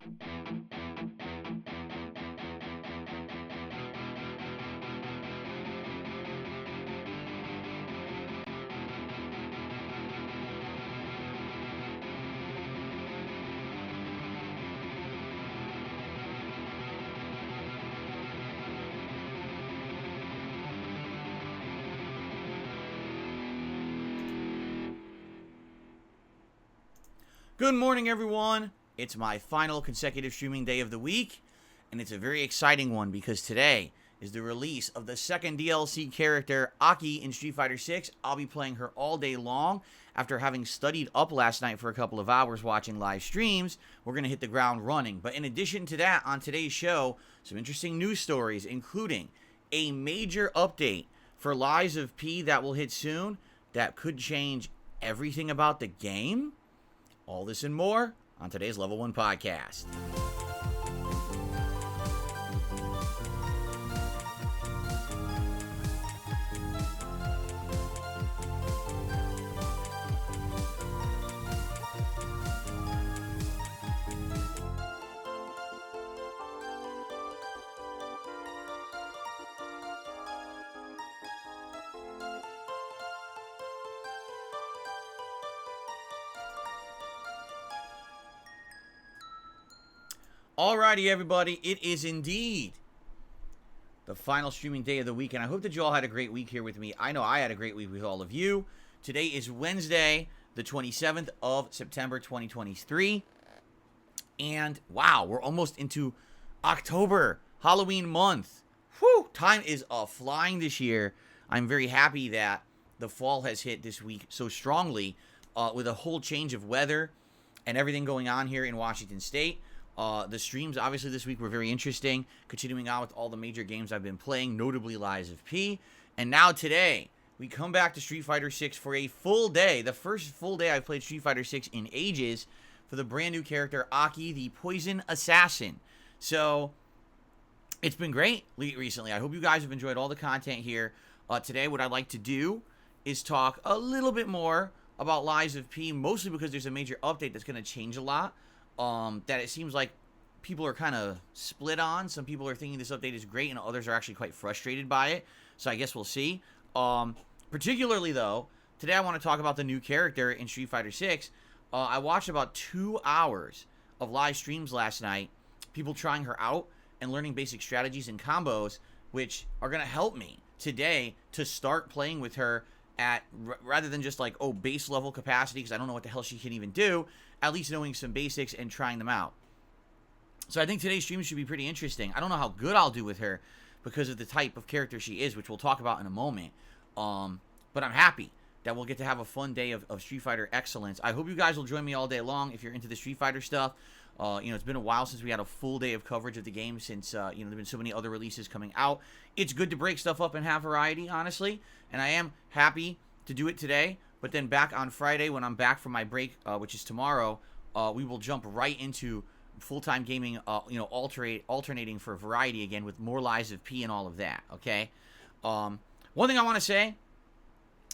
Good morning, everyone. It's my final consecutive streaming day of the week, and it's a very exciting one because today is the release of the second DLC character, A.K.I in Street Fighter 6. I'll be playing her all day long. After having studied up last night for a couple of hours watching live streams, we're going to hit the ground running. But in addition to that, on today's show, some interesting news stories, including a major update for Lies of P that will hit soon that could change everything about the game. All this and more on today's Level 1 podcast. Alrighty, everybody, it is indeed the final streaming day of the week, and I hope that you all had a great week here with me. I know I had a great week with all of you. Today is Wednesday, the 27th of September, 2023, and wow, we're almost into October, Halloween month. Whew, time is flying this year. I'm very happy that the fall has hit this week so strongly with a whole change of weather and everything going on here in Washington State. The streams, obviously, this week were very interesting, continuing on with all the major games I've been playing, notably Lies of P. And now today, we come back to Street Fighter 6 for a full day, the first full day I've played Street Fighter 6 in ages, for the brand new character, A.K.I, the Poison Assassin. So, it's been great recently. I hope you guys have enjoyed all the content here. Today, what I'd like to do is talk a little bit more about Lies of P, mostly because there's a major update that's going to change a lot. That it seems like people are kind of split on. Some people are thinking this update is great, and others are actually quite frustrated by it. So I guess we'll see. Particularly, though, today I want to talk about the new character in Street Fighter 6. I watched about 2 hours of live streams last night, people trying her out and learning basic strategies and combos, which are going to help me today to start playing with her at, rather than just like, base level capacity, because I don't know what the hell she can even do, at least knowing some basics and trying them out. So I think today's stream should be pretty interesting. I don't know how good I'll do with her because of the type of character she is, which we'll talk about in a moment. But I'm happy that we'll get to have a fun day of Street Fighter excellence. I hope you guys will join me all day long if you're into the Street Fighter stuff. It's been a while since we had a full day of coverage of the game since, there have been so many other releases coming out. It's good to break stuff up and have variety, honestly. And I am happy to do it today. But then back on Friday, when I'm back from my break, which is tomorrow, we will jump right into full-time gaming, alternating for variety again with more Lies of P and all of that, okay? One thing I want to say,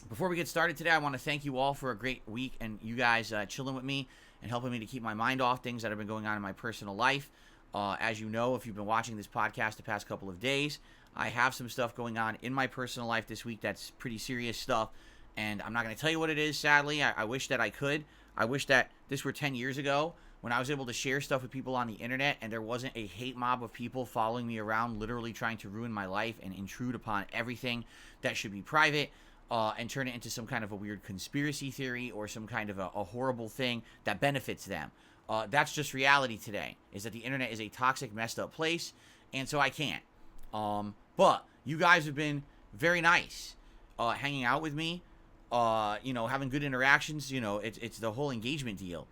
before we get started today, I want to thank you all for a great week and you guys chilling with me and helping me to keep my mind off things that have been going on in my personal life. As you know, if you've been watching this podcast the past couple of days, I have some stuff going on in my personal life this week that's pretty serious stuff. And I'm not going to tell you what it is, sadly. I wish that I could. I wish that this were 10 years ago when I was able to share stuff with people on the internet and there wasn't a hate mob of people following me around, literally trying to ruin my life and intrude upon everything that should be private and turn it into some kind of a weird conspiracy theory or some kind of a horrible thing that benefits them. That's just reality today, is that the internet is a toxic, messed up place, and so I can't. But you guys have been very nice hanging out with me. Having good interactions, it's the whole engagement deal.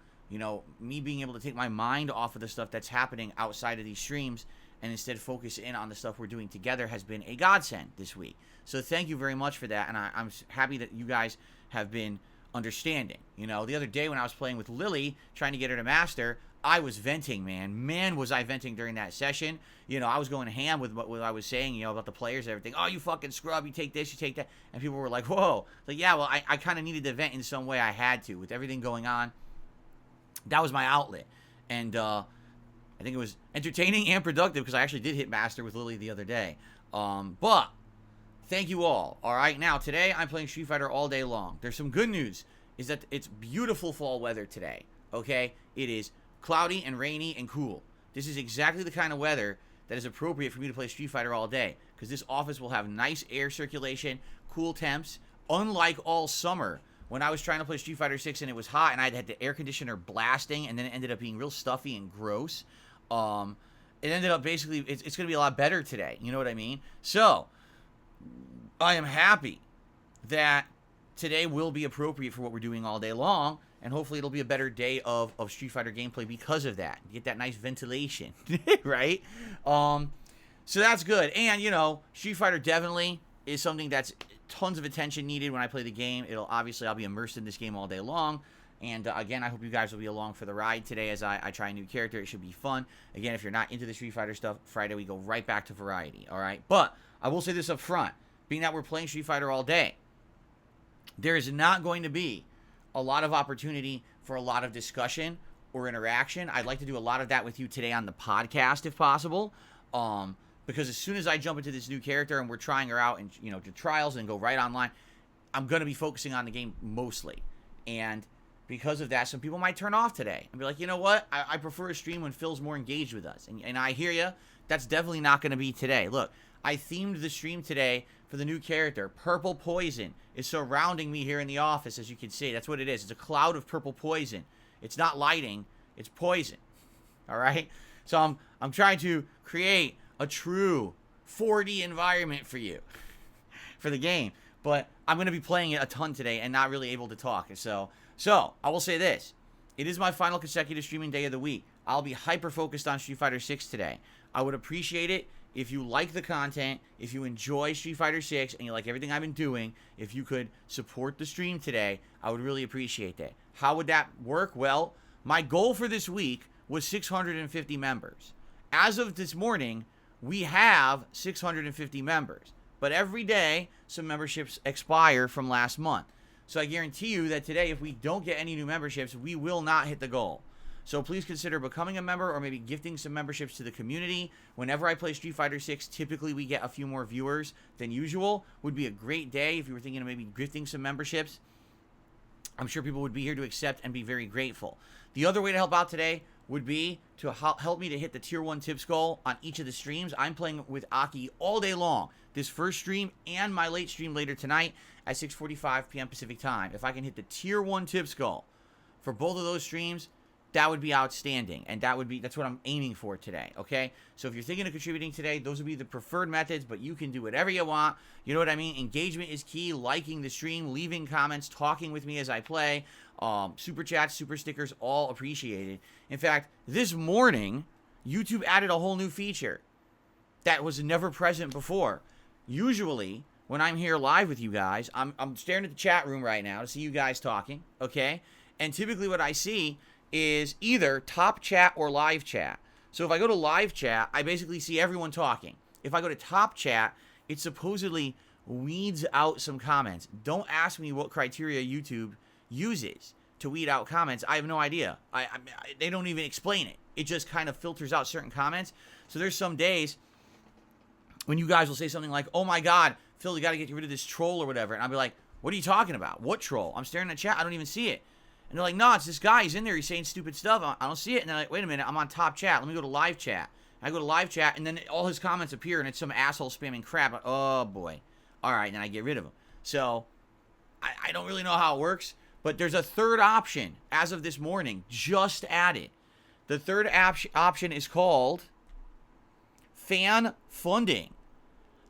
Me being able to take my mind off of the stuff that's happening outside of these streams and instead focus in on the stuff we're doing together has been a godsend this week. So thank you very much for that, and I'm happy that you guys have been understanding. The other day when I was playing with Lily, trying to get her to master, I was venting, man. Man, was I venting during that session. I was going ham with what I was saying, about the players and everything. Oh, you fucking scrub, you take this, you take that. And people were like, whoa. Like, yeah, well, I kind of needed to vent in some way. I had to. With everything going on, that was my outlet. And I think it was entertaining and productive because I actually did hit master with Lily the other day. But thank you all. All right, now today I'm playing Street Fighter all day long. There's some good news, is that it's beautiful fall weather today. Okay, it is cloudy and rainy and cool. This is exactly the kind of weather that is appropriate for me to play Street Fighter all day, because this office will have nice air circulation, cool temps, unlike all summer when I was trying to play Street Fighter 6 and it was hot and I had the air conditioner blasting, and then it ended up being real stuffy and gross. It ended up basically, it's going to be a lot better today. You know what I mean? So, I am happy that today will be appropriate for what we're doing all day long, and hopefully it'll be a better day of Street Fighter gameplay because of that. You get that nice ventilation, right? So that's good. And, you know, Street Fighter definitely is something that's tons of attention needed when I play the game. I'll be immersed in this game all day long. And again, I hope you guys will be along for the ride today as I try a new character. It should be fun. Again, if you're not into the Street Fighter stuff, Friday we go right back to variety, all right? But I will say this up front. Being that we're playing Street Fighter all day, there is not going to be a lot of opportunity for a lot of discussion or interaction. I'd like to do a lot of that with you today on the podcast if possible. Because as soon as I jump into this new character and we're trying her out and, you know, do trials and go right online, I'm going to be focusing on the game mostly. And because of that, some people might turn off today and be like, you know what? I prefer a stream when Phil's more engaged with us. And I hear you. That's definitely not going to be today. Look, I themed the stream today for the new character. Purple poison is surrounding me here in the office, as you can see. That's what it is. It's a cloud of purple poison. It's not lighting. It's poison. All right? So I'm trying to create a true 4D environment for you, for the game. But I'm going to be playing it a ton today and not really able to talk. So I will say this. It is my final consecutive streaming day of the week. I'll be hyper-focused on Street Fighter 6 today. I would appreciate it if you like the content, if you enjoy Street Fighter 6, and you like everything I've been doing, if you could support the stream today, I would really appreciate that. How would that work? Well, my goal for this week was 650 members. As of this morning, we have 650 members. But every day, some memberships expire from last month. So I guarantee you that today, if we don't get any new memberships, we will not hit the goal. So please consider becoming a member or maybe gifting some memberships to the community. Whenever I play Street Fighter 6, typically we get a few more viewers than usual. Would be a great day if you were thinking of maybe gifting some memberships. I'm sure people would be here to accept and be very grateful. The other way to help out today would be to help me to hit the Tier 1 tips goal on each of the streams. I'm playing with A.K.I all day long. This first stream and my late stream later tonight at 6:45 p.m. Pacific time. If I can hit the Tier 1 tips goal for both of those streams, that would be outstanding. And that's what I'm aiming for today, okay? So if you're thinking of contributing today, those would be the preferred methods, but you can do whatever you want. You know what I mean? Engagement is key. Liking the stream, leaving comments, talking with me as I play. Super chats, super stickers, all appreciated. In fact, this morning, YouTube added a whole new feature that was never present before. Usually, when I'm here live with you guys, I'm staring at the chat room right now to see you guys talking, okay? And typically what I see is either top chat or live chat. So if I go to live chat, I basically see everyone talking. If I go to top chat, it supposedly weeds out some comments. Don't ask me what criteria YouTube uses to weed out comments. I have no idea. They don't even explain it. It just kind of filters out certain comments. So there's some days when you guys will say something like, oh my God, Phil, you got to get rid of this troll or whatever. And I'll be like, what are you talking about? What troll? I'm staring at chat. I don't even see it. And they're like, no, it's this guy. He's in there. He's saying stupid stuff. I don't see it. And they're like, wait a minute. I'm on top chat. Let me go to live chat. I go to live chat, and then all his comments appear, and it's some asshole spamming crap. Like, oh, boy. All right, and then I get rid of him. So I don't really know how it works, but there's a third option as of this morning, just added. The third option is called fan funding.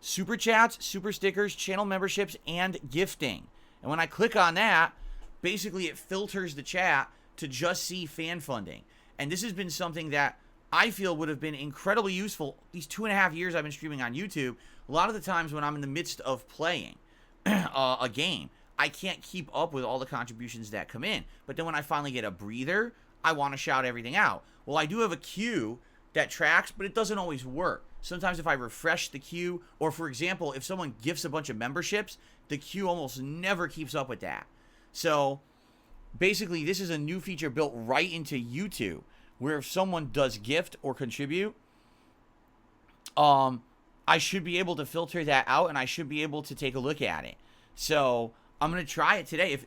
Super chats, super stickers, channel memberships, and gifting. And when I click on that, basically it filters the chat to just see fan funding. And this has been something that I feel would have been incredibly useful these 2.5 years I've been streaming on YouTube. A lot of the times when I'm in the midst of playing a game, I can't keep up with all the contributions that come in. But then when I finally get a breather, I want to shout everything out. Well, I do have a queue that tracks, but it doesn't always work. Sometimes if I refresh the queue, or for example, if someone gifts a bunch of memberships, the queue almost never keeps up with that. So basically, this is a new feature built right into YouTube, where if someone does gift or contribute, I should be able to filter that out, and I should be able to take a look at it. So I'm gonna try it today.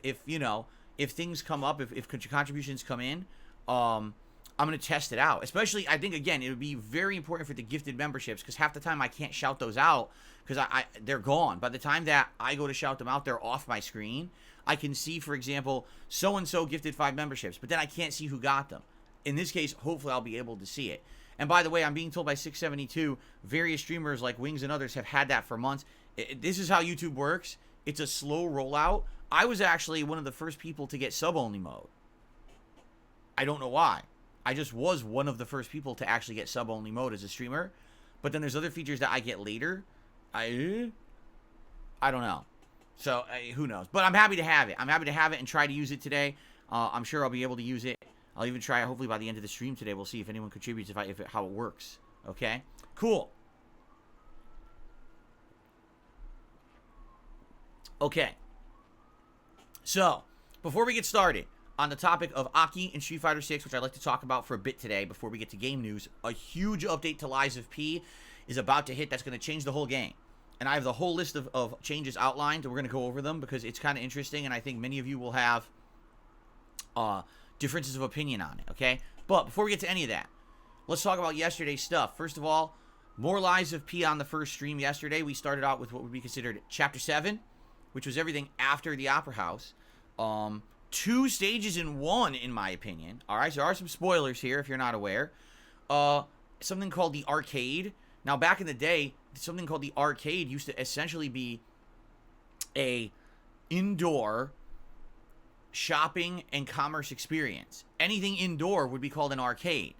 If things come up, if contributions come in, I'm gonna test it out. Especially, I think again, it would be very important for the gifted memberships, because half the time I can't shout those out because they're gone. By the time that I go to shout them out, they're off my screen. I can see, for example, so and so gifted 5 memberships, but then I can't see who got them. In this case, hopefully I'll be able to see it. And by the way, I'm being told by 672, various streamers like Wings and others have had that for months. This is how YouTube works. It's a slow rollout. I was actually one of the first people to get sub-only mode. I don't know why. I just was one of the first people to actually get sub-only mode as a streamer. But then there's other features that I get later. I don't know. So, who knows? But I'm happy to have it. I'm happy to have it and try to use it today. I'm sure I'll be able to use it. I'll even try, hopefully by the end of the stream today, we'll see if anyone contributes, how it works. Okay? Cool. Okay. So, before we get started, on the topic of A.K.I and Street Fighter 6, which I'd like to talk about for a bit today before we get to game news, a huge update to Lies of P is about to hit that's going to change the whole game. And I have the whole list of changes outlined, and we're going to go over them because it's kind of interesting, and I think many of you will have differences of opinion on it, okay? But before we get to any of that, let's talk about yesterday's stuff. First of all, more Lies of P on the first stream yesterday. We started out with what would be considered Chapter 7, which was everything after the Opera House. 2 stages in 1, in my opinion. All right, so there are some spoilers here if you're not aware. Something called the Arcade. Now, back in the day, something called the Arcade used to essentially be a indoor shopping and commerce experience. Anything indoor would be called an arcade.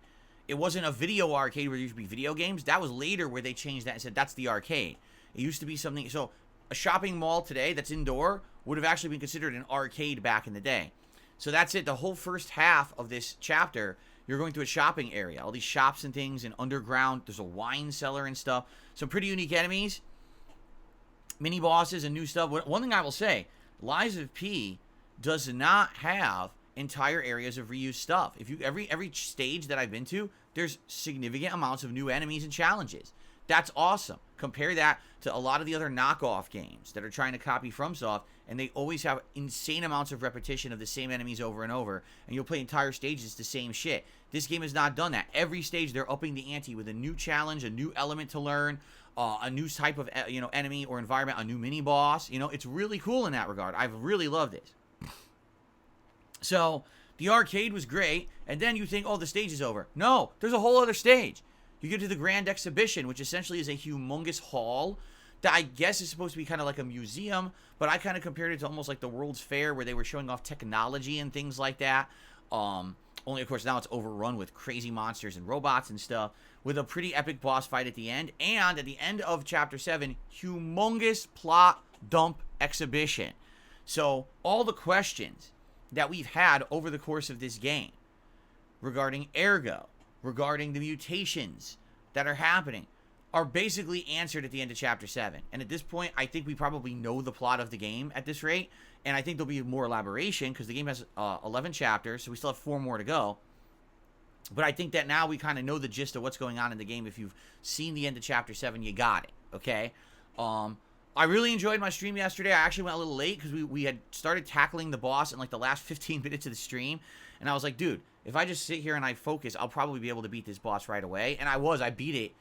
It wasn't a video arcade where there used to be video games. That was later where they changed that and said that's the arcade. It used to be something. So a shopping mall today that's indoor would have actually been considered an arcade back in the day. So that's it. The whole first half of this chapter, you're going to a shopping area. All these shops and things and underground. There's a wine cellar and stuff. Some pretty unique enemies. Mini bosses and new stuff. One thing I will say, Lies of P does not have entire areas of reused stuff. If you every stage that I've been to, there's significant amounts of new enemies and challenges. That's awesome. Compare that to a lot of the other knockoff games that are trying to copy FromSoft, and they always have insane amounts of repetition of the same enemies over and over, and you'll play entire stages the same shit. This game has not done that. Every stage they're upping the ante with a new challenge, a new element to learn, a new type of enemy or environment, a new mini boss. It's really cool in that regard. I've really loved it. So, the arcade was great, and then you think, oh, the stage is over. No, there's a whole other stage. You get to the Grand Exhibition, which essentially is a humongous hall that I guess is supposed to be kind of like a museum, but I kind of compared it to almost like the World's Fair where they were showing off technology and things like that. Only, of course, now it's overrun with crazy monsters and robots and stuff, with a pretty epic boss fight at the end. And at the end of Chapter 7, humongous plot dump exhibition. So, all the questions that we've had over the course of this game regarding Ergo, regarding the mutations that are happening, are basically answered at the end of Chapter 7. And at this point, I think we probably know the plot of the game at this rate, and I think there'll be more elaboration, because the game has 11 chapters, so we still have 4 more to go. But I think that now we kind of know the gist of what's going on in the game. If you've seen the end of Chapter 7, you got it, okay? I really enjoyed my stream yesterday. I actually went a little late because we had started tackling the boss in like the last 15 minutes of the stream. And I was like, dude, if I just sit here and I focus, I'll probably be able to beat this boss right away. And I beat it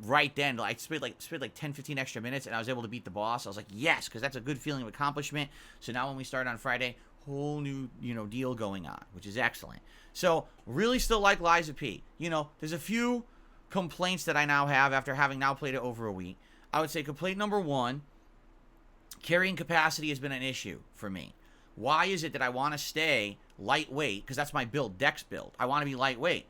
right then. I spent like 10, 15 extra minutes, and I was able to beat the boss. I was like, yes, because that's a good feeling of accomplishment. So now when we start on Friday, whole new, deal going on, which is excellent. So really still like Lies of P. There's a few complaints that I now have after having now played it over a week. I would say complaint number 1, carrying capacity has been an issue for me. Why is it that I want to stay lightweight? Because that's my build, Dex build. I want to be lightweight.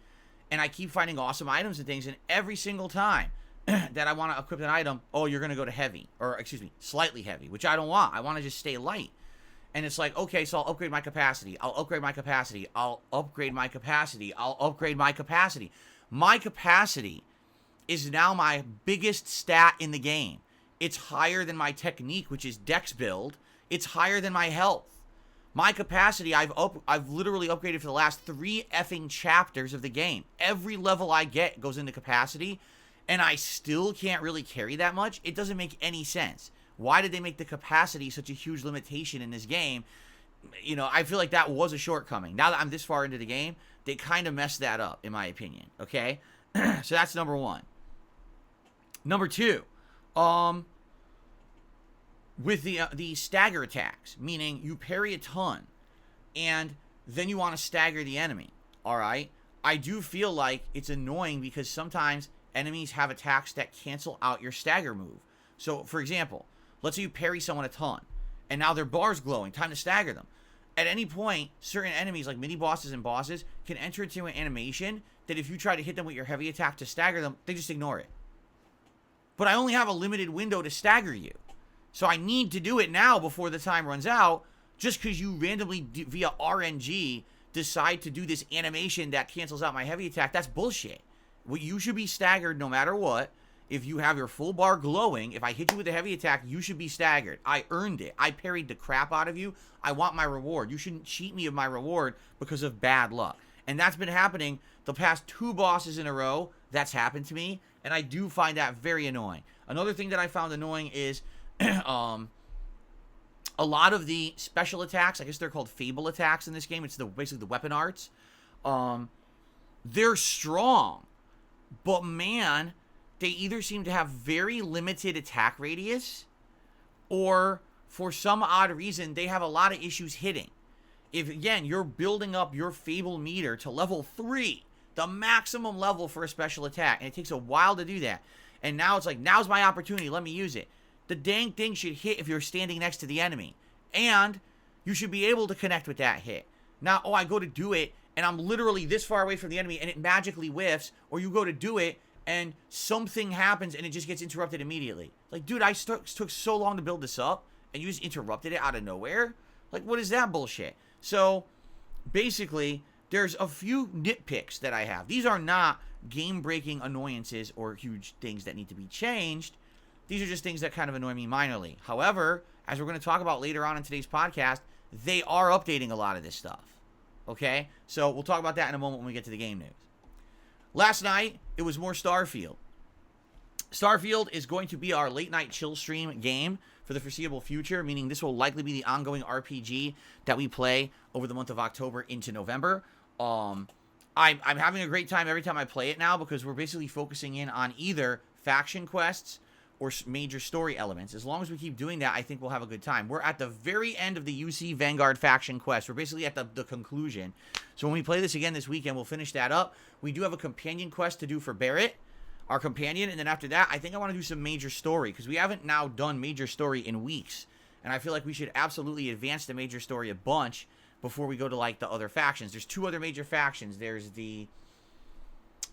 And I keep finding awesome items and things, and every single time that I want to equip an item, oh, you're going to go to heavy. Or, slightly heavy, which I don't want. I want to just stay light. And it's like, okay, so I'll upgrade my capacity. I'll upgrade my capacity. I'll upgrade my capacity. I'll upgrade my capacity. My capacity is now my biggest stat in the game. It's higher than my technique, which is Dex build. It's higher than my health. My capacity, I've literally upgraded for the last 3 effing chapters of the game. Every level I get goes into capacity, and I still can't really carry that much. It doesn't make any sense. Why did they make the capacity such a huge limitation in this game? You know, I feel like that was a shortcoming. Now that I'm this far into the game, they kind of messed that up, in my opinion, okay? So that's number 1. Number 2, with the stagger attacks, meaning you parry a ton, and then you want to stagger the enemy, all right? I do feel like it's annoying because sometimes enemies have attacks that cancel out your stagger move. So, for example, let's say you parry someone a ton, and now their bar's glowing, time to stagger them. At any point, certain enemies, like mini-bosses and bosses, can enter into an animation that if you try to hit them with your heavy attack to stagger them, they just ignore it. But I only have a limited window to stagger you. So I need to do it now before the time runs out, just because you randomly, via RNG, decide to do this animation that cancels out my heavy attack. That's bullshit. You should be staggered no matter what. If you have your full bar glowing, if I hit you with a heavy attack, you should be staggered. I earned it. I parried the crap out of you. I want my reward. You shouldn't cheat me of my reward because of bad luck. And that's been happening the past 2 bosses in a row. That's happened to me, and I do find that very annoying. Another thing that I found annoying is a lot of the special attacks, I guess they're called fable attacks in this game. It's basically the weapon arts. They're strong, but man, they either seem to have very limited attack radius, or for some odd reason, they have a lot of issues hitting. If, again, you're building up your fable meter to level 3, the maximum level for a special attack, and it takes a while to do that, and now it's like, now's my opportunity, let me use it. The dang thing should hit if you're standing next to the enemy, and you should be able to connect with that hit. Now, I go to do it, and I'm literally this far away from the enemy, and it magically whiffs, or you go to do it, and something happens, and it just gets interrupted immediately. Like, dude, I took so long to build this up, and you just interrupted it out of nowhere? Like, what is that bullshit? So, basically, there's a few nitpicks that I have. These are not game-breaking annoyances or huge things that need to be changed. These are just things that kind of annoy me minorly. However, as we're going to talk about later on in today's podcast, they are updating a lot of this stuff. Okay? So, we'll talk about that in a moment when we get to the game news. Last night, it was more Starfield. Starfield is going to be our late night chill stream game for the foreseeable future, meaning this will likely be the ongoing RPG that we play over the month of October into November. I'm having a great time every time I play it now because we're basically focusing in on either faction quests or major story elements. As long as we keep doing that, I think we'll have a good time. We're at the very end of the UC Vanguard faction quest. We're basically at the conclusion. So when we play this again this weekend, we'll finish that up. We do have a companion quest to do for Barrett, our companion, and then after that, I think I want to do some major story, because we haven't now done major story in weeks, and I feel like we should absolutely advance the major story a bunch before we go to, like, the other factions. There's 2 other major factions. There's the...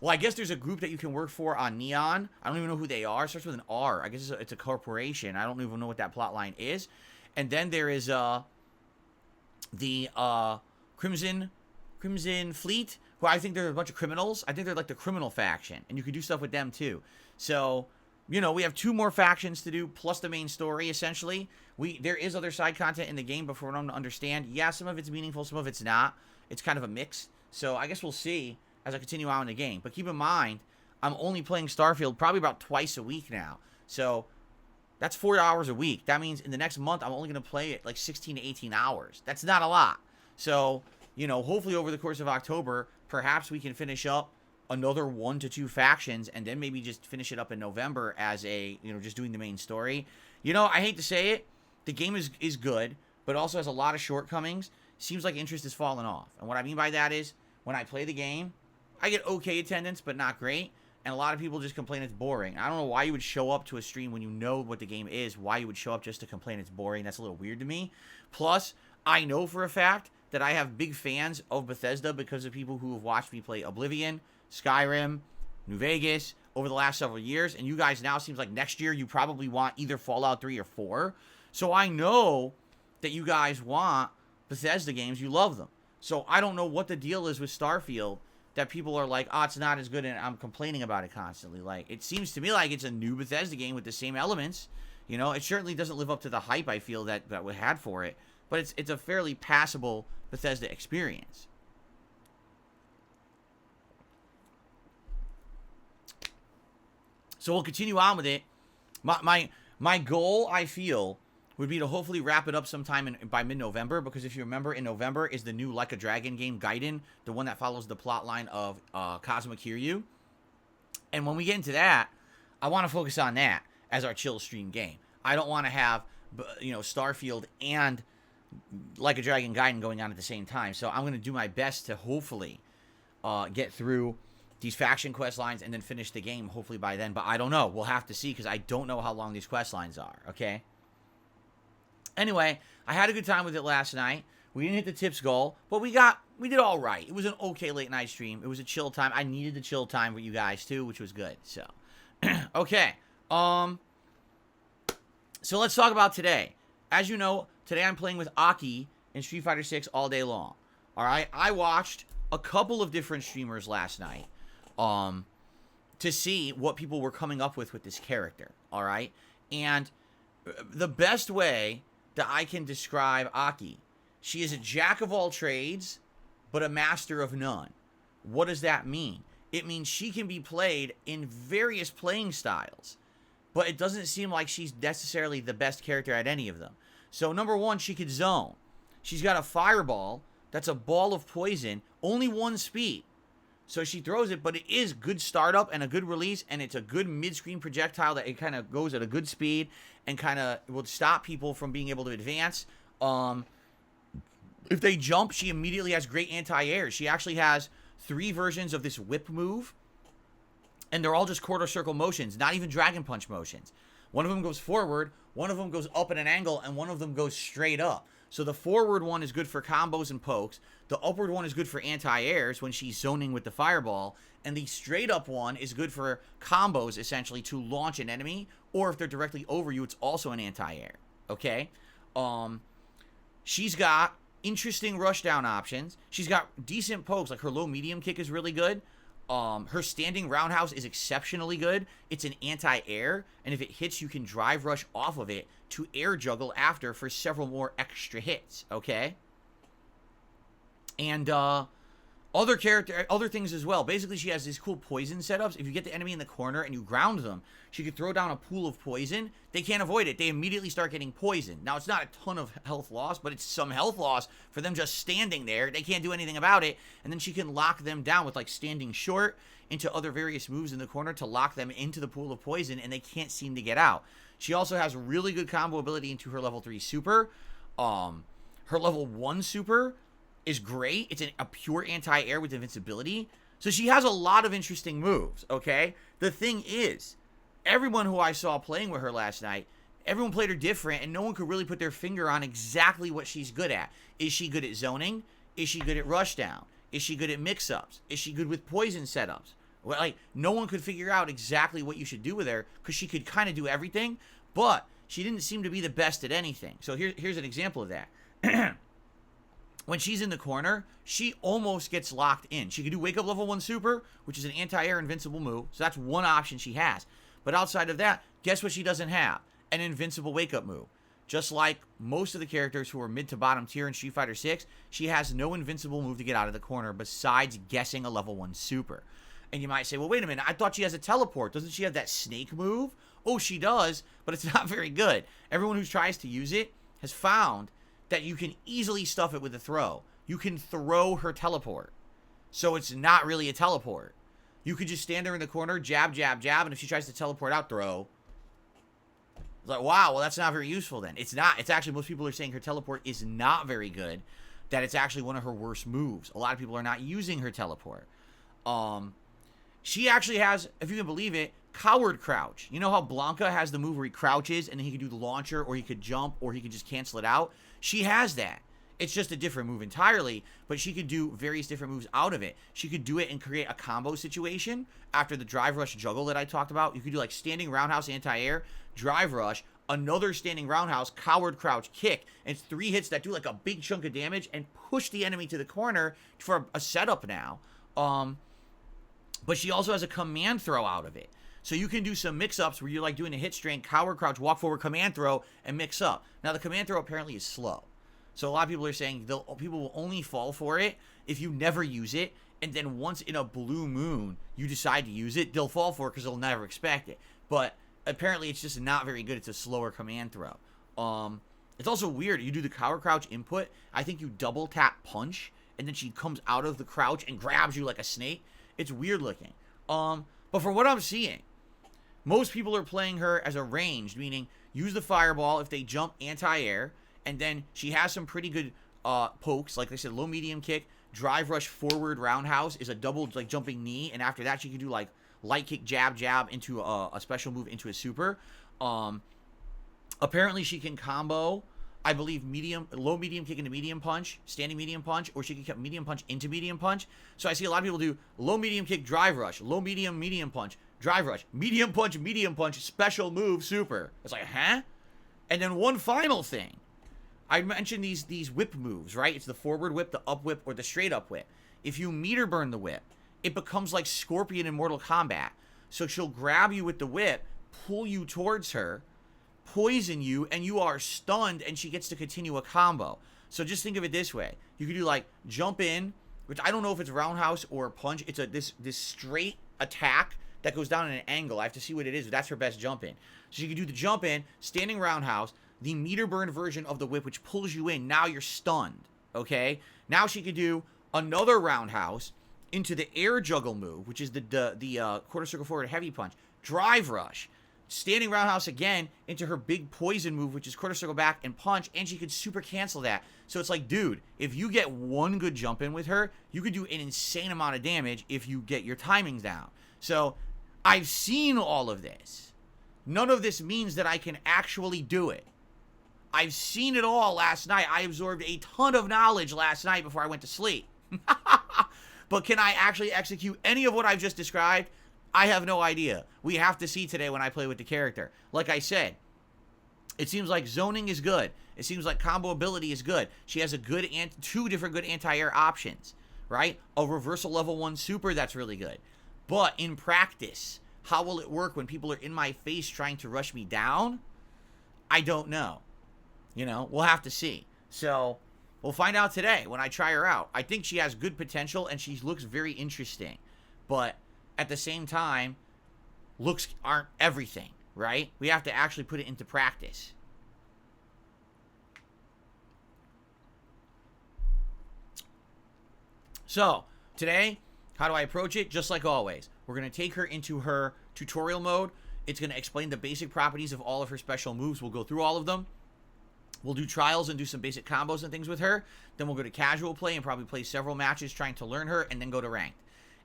Well, I guess there's a group that you can work for on Neon. I don't even know who they are. It starts with an R. I guess it's a corporation. I don't even know what that plot line is. And then there is the Crimson Fleet, who I think they're a bunch of criminals. I think they're like the criminal faction, and you can do stuff with them too. So, you know, we have 2 more factions to do, plus the main story, essentially. There is other side content in the game, but for them to understand, yeah, some of it's meaningful, some of it's not. It's kind of a mix. So I guess we'll see as I continue on in the game. But keep in mind, I'm only playing Starfield probably about twice a week now. So that's 4 hours a week. That means in the next month, I'm only going to play it like 16 to 18 hours. That's not a lot. So, you know, hopefully over the course of October, perhaps we can finish up another 1 to 2 factions and then maybe just finish it up in November as a, you know, just doing the main story. You know, I hate to say it, the game is good, but also has a lot of shortcomings. Seems like interest has fallen off. And what I mean by that is, when I play the game, I get okay attendance, but not great. And a lot of people just complain it's boring. I don't know why you would show up to a stream when you know what the game is, why you would show up just to complain it's boring. That's a little weird to me. Plus, I know for a fact that I have big fans of Bethesda because of people who have watched me play Oblivion, Skyrim, New Vegas over the last several years. And you guys now, seems like next year you probably want either Fallout 3 or 4. So I know that you guys want Bethesda games. You love them. So I don't know what the deal is with Starfield that people are like, oh, it's not as good, and I'm complaining about it constantly. Like, it seems to me like it's a new Bethesda game with the same elements. You know, it certainly doesn't live up to the hype I feel that we had for it. but it's a fairly passable Bethesda experience. So we'll continue on with it. My goal, I feel, would be to hopefully wrap it up sometime by mid-November, because if you remember, in November is the new Like a Dragon game, Gaiden, the one that follows the plot line of Kazuma Kiryu. And when we get into that, I want to focus on that as our chill stream game. I don't want to have, Starfield and Like a Dragon Gaiden going on at the same time. So I'm going to do my best to hopefully get through these faction quest lines and then finish the game hopefully by then. But I don't know. We'll have to see, because I don't know how long these quest lines are, okay? Anyway, I had a good time with it last night. We didn't hit the tips goal, but we did all right. It was an okay late night stream. It was a chill time. I needed the chill time with you guys too, which was good. So, okay. So let's talk about today. As you know, today I'm playing with A.K.I in Street Fighter 6 all day long. All right. I watched a couple of different streamers last night, to see what people were coming up with this character. All right. And the best way that I can describe A.K.I, she is a jack of all trades, but a master of none. What does that mean? It means she can be played in various playing styles, but it doesn't seem like she's necessarily the best character at any of them. So number one, she could zone. She's got a fireball that's a ball of poison, only one speed. So she throws it, but it is good startup and a good release, and it's a good mid-screen projectile that it kind of goes at a good speed and kind of will stop people from being able to advance. If they jump, she immediately has great anti-air. She actually has 3 versions of this whip move, and they're all just quarter circle motions, not even Dragon Punch motions. One of them goes forward, one of them goes up at an angle, and one of them goes straight up. So the forward one is good for combos and pokes. The upward one is good for anti-airs when she's zoning with the fireball. And the straight up one is good for combos, essentially, to launch an enemy. Or if they're directly over you, it's also an anti-air. Okay? She's got interesting rushdown options. She's got decent pokes. Like her low-medium kick is really good. Her standing roundhouse is exceptionally good. It's an anti-air, and if it hits, you can drive rush off of it to air juggle after for several more extra hits, okay? And other things as well. Basically, she has these cool poison setups. If you get the enemy in the corner and you ground them, she could throw down a pool of poison. They can't avoid it. They immediately start getting poisoned. Now, it's not a ton of health loss, but it's some health loss for them just standing there. They can't do anything about it. And then she can lock them down with, like, standing short into other various moves in the corner to lock them into the pool of poison, and they can't seem to get out. She also has really good combo ability into her level 3 super. Her level 1 super is great. It's a pure anti-air with invincibility. So she has a lot of interesting moves, okay? The thing is, everyone who I saw playing with her last night, everyone played her different, and no one could really put their finger on exactly what she's good at. Is she good at zoning? Is she good at rushdown? Is she good at mix-ups? Is she good with poison setups? Well, like, no one could figure out exactly what you should do with her, because she could kind of do everything, but she didn't seem to be the best at anything. So here's an example of that. When she's in the corner, she almost gets locked in. She can do Wake Up Level 1 Super, which is an anti-air invincible move. So that's one option she has. But outside of that, guess what she doesn't have? An invincible Wake Up move. Just like most of the characters who are mid to bottom tier in Street Fighter 6, she has no invincible move to get out of the corner besides guessing a Level 1 Super. And you might say, well, wait a minute, I thought she has a teleport. Doesn't she have that snake move? Oh, she does, but it's not very good. Everyone who tries to use it has found that you can easily stuff it with a throw. You can throw her teleport. So it's not really a teleport. You could just stand there in the corner, jab, jab, jab, and if she tries to teleport out, throw. It's like, wow, well, that's not very useful then. It's not. It's actually, most people are saying her teleport is not very good, that it's actually one of her worst moves. A lot of people are not using her teleport. She actually has, if you can believe it, coward crouch. You know how Blanca has the move where he crouches and then he can do the launcher, or he could jump, or he could just cancel it out? She has that. It's just a different move entirely, but she could do various different moves out of it. She could do it and create a combo situation after the drive rush juggle that I talked about. You could do like standing roundhouse anti-air, drive rush, another standing roundhouse, coward crouch, kick, and it's 3 hits that do like a big chunk of damage and push the enemy to the corner for a setup now. But she also has a command throw out of it. So you can do some mix-ups where you're like doing a hit string, coward crouch, walk forward, command throw, and mix up. Now the command throw apparently is slow. So a lot of people are saying people will only fall for it if you never use it, and then once in a blue moon you decide to use it, they'll fall for it because they'll never expect it. But apparently it's just not very good. It's a slower command throw. It's also weird. You do the cower crouch input. I think you double tap punch, and then she comes out of the crouch and grabs you like a snake. It's weird looking. But from what I'm seeing, most people are playing her as a ranged, meaning use the fireball if they jump anti-air, and then she has some pretty good pokes. Like I said, low medium kick, drive rush forward roundhouse is a double like jumping knee, and after that she can do like light kick jab into a special move into a super. Apparently she can combo, I believe, low medium kick into medium punch, standing medium punch, or she can cut medium punch into medium punch. So I see a lot of people do low medium kick drive rush, low medium punch, drive rush, medium punch, special move, super. It's like, huh? And then one final thing. I mentioned these whip moves, right? It's the forward whip, the up whip, or the straight up whip. If you meter burn the whip, it becomes like Scorpion in Mortal Kombat. So she'll grab you with the whip, pull you towards her, poison you, and you are stunned, and she gets to continue a combo. So just think of it this way. You could do like jump in, which I don't know if it's roundhouse or punch. It's this straight attack that goes down at an angle. I have to see what it is, but that's her best jump in. So you can do the jump in, standing roundhouse, the meter burn version of the whip, which pulls you in. Now you're stunned, okay? Now she could do another roundhouse into the air juggle move, which is the quarter circle forward heavy punch, drive rush, standing roundhouse again into her big poison move, which is quarter circle back and punch, and she could super cancel that. So it's like, dude, if you get one good jump in with her, you could do an insane amount of damage if you get your timings down. So I've seen all of this. None of this means that I can actually do it. I've seen it all last night. I absorbed a ton of knowledge last night before I went to sleep. But can I actually execute any of what I've just described? I have no idea. We have to see today when I play with the character. Like I said, it seems like zoning is good. It seems like combo ability is good. She has two different good anti-air options, right? A reversal level 1 super, that's really good. But in practice, how will it work when people are in my face trying to rush me down? I don't know. You know, we'll have to see. So we'll find out today when I try her out. I think she has good potential and she looks very interesting. But at the same time, looks aren't everything, right? We have to actually put it into practice. So today, how do I approach it? Just like always, we're going to take her into her tutorial mode. It's going to explain the basic properties of all of her special moves. We'll go through all of them. We'll do trials and do some basic combos and things with her. Then we'll go to casual play and probably play several matches trying to learn her, and then go to ranked.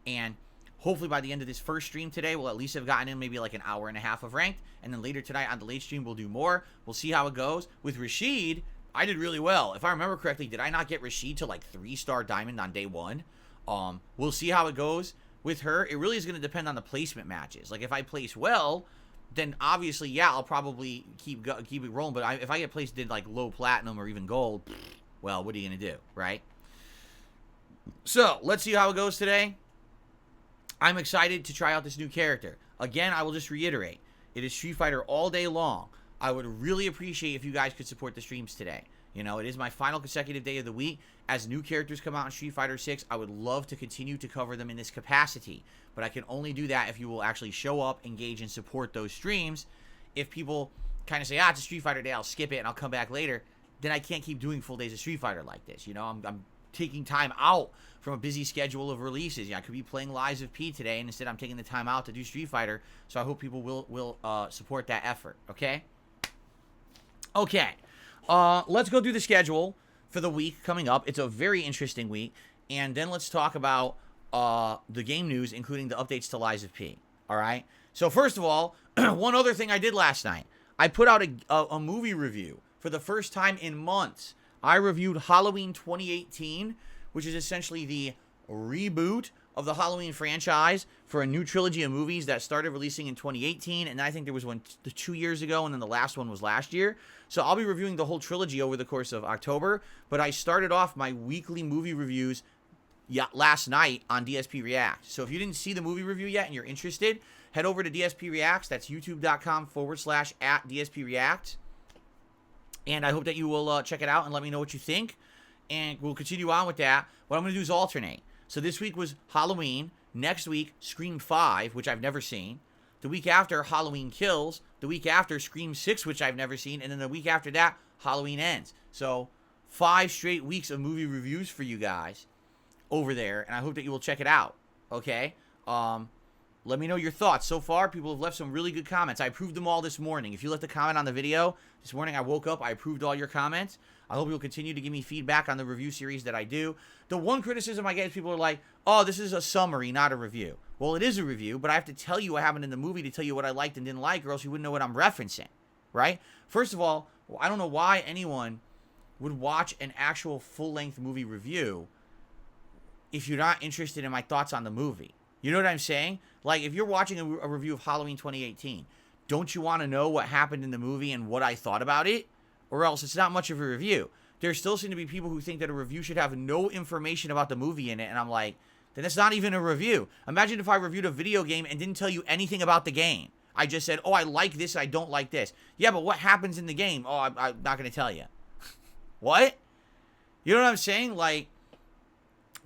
And hopefully by the end of this first stream today, we'll at least have gotten in maybe like an hour and a half of ranked. And then later tonight on the late stream, we'll do more. We'll see how it goes. With Rashid, I did really well. If I remember correctly, did I not get Rashid to like 3-star diamond on day 1? We'll see how it goes with her. It really is going to depend on the placement matches. Like if I place well, then obviously, yeah, I'll probably keep it rolling. But if I get placed in like low platinum or even gold, well, what are you going to do, right? So let's see how it goes today. I'm excited to try out this new character. Again, I will just reiterate, it is Street Fighter all day long. I would really appreciate if you guys could support the streams today. You know, it is my final consecutive day of the week. As new characters come out in Street Fighter 6, I would love to continue to cover them in this capacity. But I can only do that if you will actually show up, engage, and support those streams. If people kind of say, it's a Street Fighter day, I'll skip it and I'll come back later, then I can't keep doing full days of Street Fighter like this. You know, I'm taking time out from a busy schedule of releases. Yeah, I could be playing Lies of P today, and instead I'm taking the time out to do Street Fighter. So I hope people will support that effort, okay? Okay. Let's go through the schedule for the week coming up. It's a very interesting week. And then let's talk about the game news, including the updates to Lies of P. All right? So first of all, one other thing I did last night. I put out a movie review for the first time in months. I reviewed Halloween 2018, which is essentially the reboot of the Halloween franchise for a new trilogy of movies that started releasing in 2018, and I think there was one 2 years ago, and then the last one was last year. So I'll be reviewing the whole trilogy over the course of October, but I started off my weekly movie reviews last night on DSP React. So if you didn't see the movie review yet and you're interested, head over to DSP Reacts. That's youtube.com/@DSP React. And I hope that you will check it out and let me know what you think. And we'll continue on with that. What I'm going to do is alternate. So this week was Halloween. Next week, Scream 5, which I've never seen. The week after, Halloween Kills. The week after, Scream 6, which I've never seen. And then the week after that, Halloween Ends. So 5 straight weeks of movie reviews for you guys over there. And I hope that you will check it out. Okay? Let me know your thoughts. So far, people have left some really good comments. I approved them all this morning. If you left a comment on the video, this morning I woke up, I approved all your comments. I hope you'll continue to give me feedback on the review series that I do. The one criticism I get is people are like, oh, this is a summary, not a review. Well, it is a review, but I have to tell you what happened in the movie to tell you what I liked and didn't like, or else you wouldn't know what I'm referencing, right? First of all, I don't know why anyone would watch an actual full-length movie review if you're not interested in my thoughts on the movie. You know what I'm saying? Like, if you're watching a review of Halloween 2018, don't you want to know what happened in the movie and what I thought about it? Or else it's not much of a review. There still seem to be people who think that a review should have no information about the movie in it, and I'm like, then it's not even a review. Imagine if I reviewed a video game and didn't tell you anything about the game. I just said, oh, I like this, I don't like this. Yeah, but what happens in the game? Oh, I'm not going to tell you. What? You know what I'm saying? Like,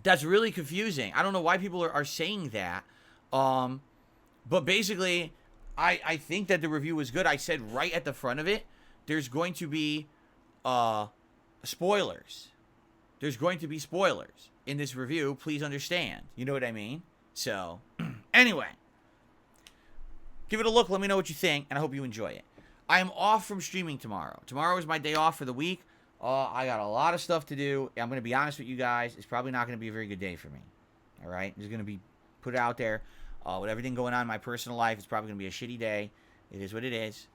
that's really confusing. I don't know why people are saying that. But basically, I think that the review was good. I said right at the front of it, there's going to be spoilers. There's going to be spoilers in this review. Please understand. You know what I mean? So, anyway. Give it a look. Let me know what you think, and I hope you enjoy it. I am off from streaming tomorrow. Tomorrow is my day off for the week. I got a lot of stuff to do. I'm going to be honest with you guys. It's probably not going to be a very good day for me. All right? Just going to be put out there. With everything going on in my personal life, it's probably going to be a shitty day. It is what it is.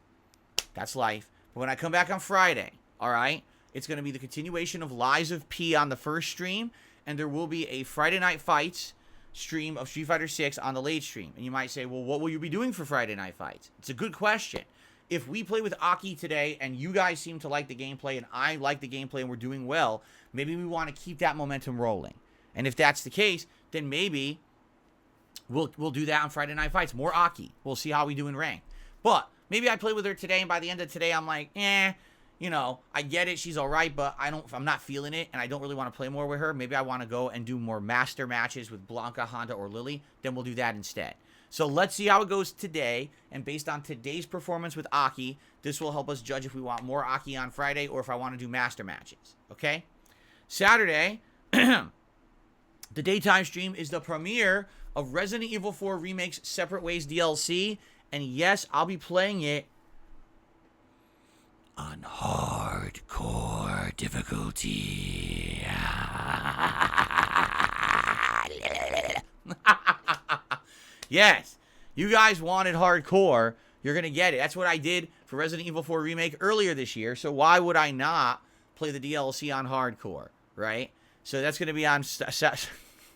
That's life. But when I come back on Friday, all right, it's going to be the continuation of Lies of P on the first stream, and there will be a Friday Night Fights stream of Street Fighter 6 on the late stream. And you might say, well, what will you be doing for Friday Night Fights? It's a good question. If we play with A.K.I today and you guys seem to like the gameplay and I like the gameplay and we're doing well, maybe we want to keep that momentum rolling. And if that's the case, then maybe we'll do that on Friday Night Fights. More A.K.I. We'll see how we do in rank. But maybe I play with her today and by the end of today I'm like, you know, I get it, she's all right, but I'm not feeling it and I don't really want to play more with her. Maybe I want to go and do more master matches with Blanca, Honda, or Lily. Then we'll do that instead. So let's see how it goes today, and based on today's performance with A.K.I, this will help us judge if we want more A.K.I on Friday or if I want to do master matches, okay? Saturday, the daytime stream is the premiere of Resident Evil 4 Remake's Separate Ways DLC, and yes, I'll be playing it on hardcore difficulty. Yes, you guys wanted hardcore. You're going to get it. That's what I did for Resident Evil 4 Remake earlier this year. So why would I not play the DLC on hardcore, right? So that's going to be on...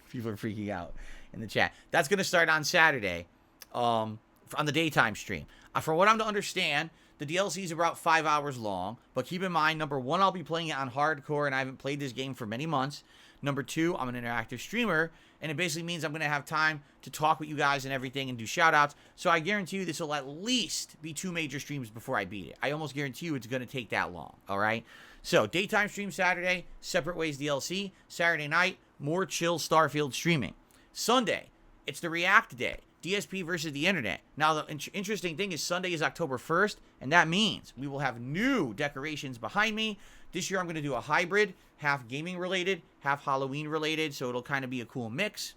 People are freaking out in the chat. That's going to start on Saturday on the daytime stream. From what I'm to understand, the DLC is about 5 hours long. But keep in mind, number one, I'll be playing it on hardcore, and I haven't played this game for many months. Number two, I'm an interactive streamer, and it basically means I'm going to have time to talk with you guys and everything and do shout-outs. So I guarantee you this will at least be 2 major streams before I beat it. I almost guarantee you it's going to take that long, all right? So daytime stream Saturday, Separate Ways DLC. Saturday night, more chill Starfield streaming. Sunday, it's the React Day. DSP versus the Internet. Now, the interesting thing is Sunday is October 1st, and that means we will have new decorations behind me. This year, I'm going to do a hybrid, half gaming-related, half Halloween-related, so it'll kind of be a cool mix.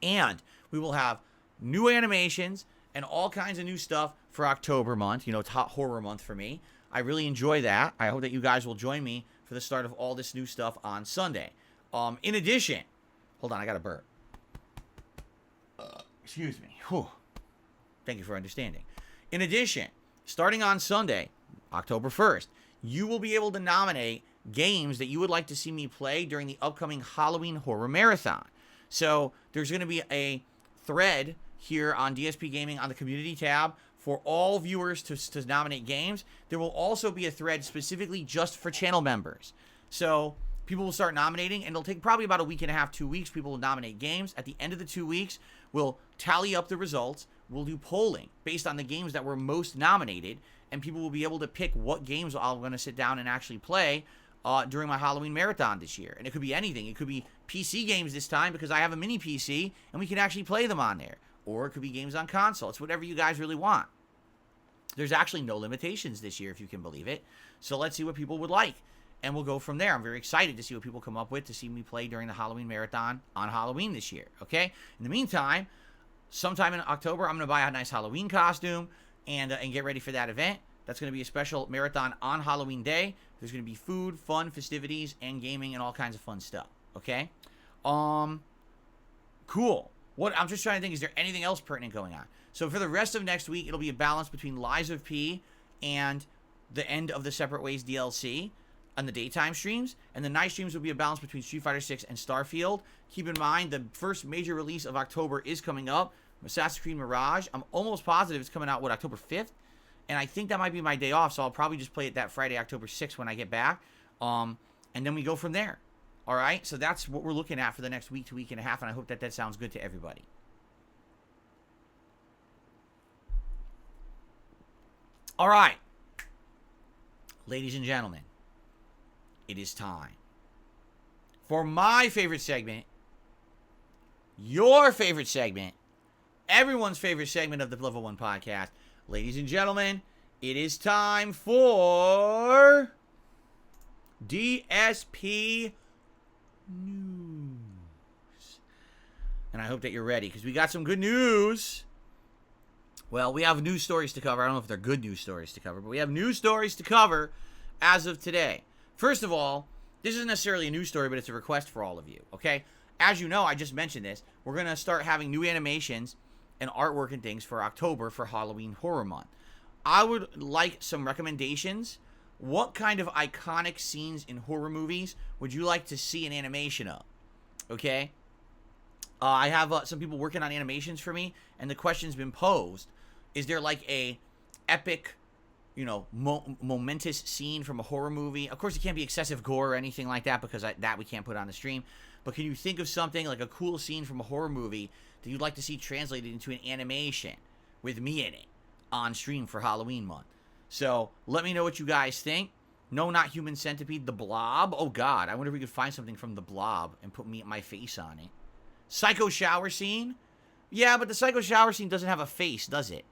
And we will have new animations and all kinds of new stuff for October month. You know, it's hot horror month for me. I really enjoy that. I hope that you guys will join me for the start of all this new stuff on Sunday. In addition, hold on, I got a burp. Excuse me. Whew. Thank you for understanding. In addition, starting on Sunday, October 1st, you will be able to nominate games that you would like to see me play during the upcoming Halloween Horror Marathon. So there's going to be a thread here on DSPGaming on the community tab for all viewers to nominate games. There will also be a thread specifically just for channel members. So people will start nominating, and it'll take probably about a week and a half, 2 weeks. People will nominate games. At the end of the 2 weeks, we'll tally up the results. We'll do polling based on the games that were most nominated, and people will be able to pick what games I'm going to sit down and actually play during my Halloween marathon this year. And it could be anything. It could be PC games this time because I have a mini PC and we can actually play them on there. Or it could be games on console. It's whatever you guys really want. There's actually no limitations this year, if you can believe it. So let's see what people would like. And we'll go from there. I'm very excited to see what people come up with to see me play during the Halloween marathon on Halloween this year. Okay? In the meantime, sometime in October, I'm going to buy a nice Halloween costume and get ready for that event. That's going to be a special marathon on Halloween day. There's going to be food, fun, festivities, and gaming and all kinds of fun stuff. Okay? Cool. What I'm just trying to think, is there anything else pertinent going on? So for the rest of next week, it'll be a balance between Lies of P and the end of the Separate Ways DLC on the daytime streams. And the night streams will be a balance between Street Fighter 6 and Starfield. Keep in mind, the first major release of October is coming up. Assassin's Creed Mirage. I'm almost positive it's coming out, October 5th? And I think that might be my day off, so I'll probably just play it that Friday, October 6th when I get back. And then we go from there. All right? So that's what we're looking at for the next week to week and a half, and I hope that sounds good to everybody. All right. Ladies and gentlemen, it is time for my favorite segment, your favorite segment, everyone's favorite segment of the Level 1 podcast. Ladies and gentlemen, it is time for DSP News. And I hope that you're ready, because we got some good news. Well, we have news stories to cover. I don't know if they're good news stories to cover, but we have news stories to cover as of today. First of all, this isn't necessarily a news story, but it's a request for all of you, okay? As you know, I just mentioned this. We're going to start having new animations and artwork and things for October for Halloween Horror Month. I would like some recommendations. What kind of iconic scenes in horror movies would you like to see an animation of? Okay? I have some people working on animations for me, and the question's been posed. Is there like a epic, momentous scene from a horror movie? Of course, it can't be excessive gore or anything like that, because that we can't put on the stream. But can you think of something like a cool scene from a horror movie that you'd like to see translated into an animation with me in it on stream for Halloween month? So let me know what you guys think. No, not Human Centipede, The Blob. Oh God, I wonder if we could find something from The Blob and put my face on it. Psycho shower scene? Yeah, but the psycho shower scene doesn't have a face, does it?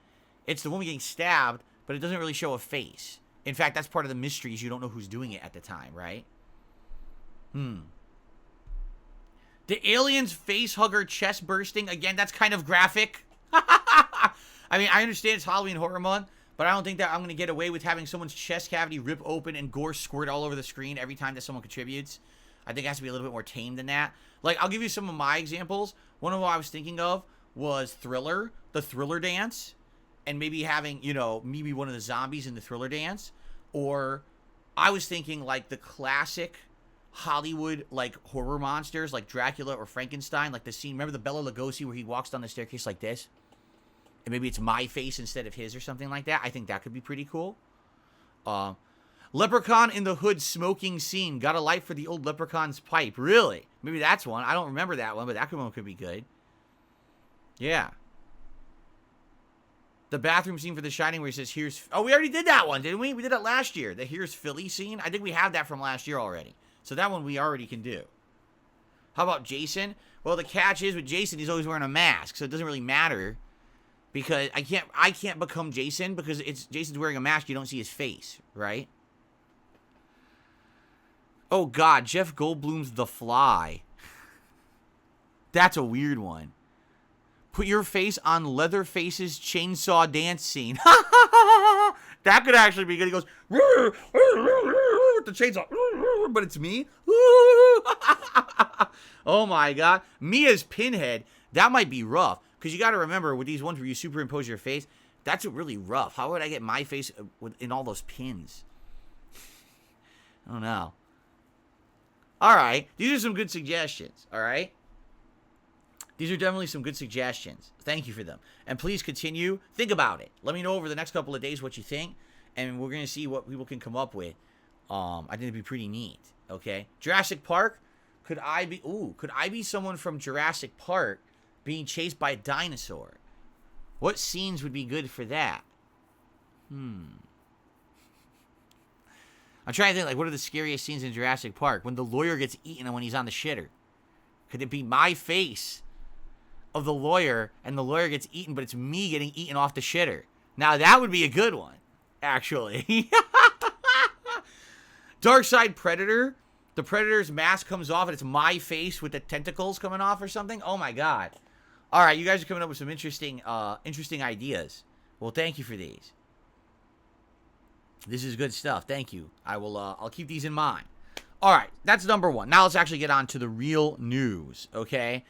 It's the woman getting stabbed, but it doesn't really show a face. In fact, that's part of the mystery, is you don't know who's doing it at the time, right? The alien's face hugger chest bursting. Again, that's kind of graphic. I mean, I understand it's Halloween Horror Month, but I don't think that I'm going to get away with having someone's chest cavity rip open and gore squirt all over the screen every time that someone contributes. I think it has to be a little bit more tame than that. Like, I'll give you some of my examples. One of what I was thinking of was Thriller, the Thriller dance, and maybe having, maybe one of the zombies in the Thriller dance. Or I was thinking, like, the classic Hollywood, like, horror monsters, like Dracula or Frankenstein, like the scene, remember the Bela Lugosi where he walks down the staircase like this? And maybe it's my face instead of his or something like that. I think that could be pretty cool. Leprechaun in the Hood smoking scene. Got a light for the old leprechaun's pipe. Really? Maybe that's one. I don't remember that one, but that one could be good. Yeah. The bathroom scene for The Shining where he says, here's... Oh, we already did that one, didn't we? We did that last year. The Here's Philly scene. I think we have that from last year already. So that one we already can do. How about Jason? Well, the catch is with Jason, he's always wearing a mask, so it doesn't really matter. Because I can't become Jason because Jason's wearing a mask, you don't see his face, right? Oh God, Jeff Goldblum's The Fly. That's a weird one. Put your face on Leatherface's chainsaw dance scene. That could actually be good. He goes, with the chainsaw, but it's me. Oh my God. Me as Pinhead, that might be rough. Because you got to remember, with these ones where you superimpose your face, that's really rough. How would I get my face in all those pins? I don't know. All right. These are some good suggestions. All right. These are definitely some good suggestions. Thank you for them. And please continue. Think about it. Let me know over the next couple of days what you think. And we're going to see what people can come up with. I think it'd be pretty neat. Okay. Jurassic Park. Could I be someone from Jurassic Park being chased by a dinosaur? What scenes would be good for that? I'm trying to think, like, what are the scariest scenes in Jurassic Park? When the lawyer gets eaten and when he's on the shitter. Could it be my face of the lawyer and the lawyer gets eaten, but it's me getting eaten off the shitter? Now, that would be a good one, actually. Dark Side Predator. The Predator's mask comes off and it's my face with the tentacles coming off or something. Oh, my God. All right, you guys are coming up with some interesting ideas. Well, thank you for these. This is good stuff. Thank you. I'll keep these in mind. All right, that's number one. Now let's actually get on to the real news, okay?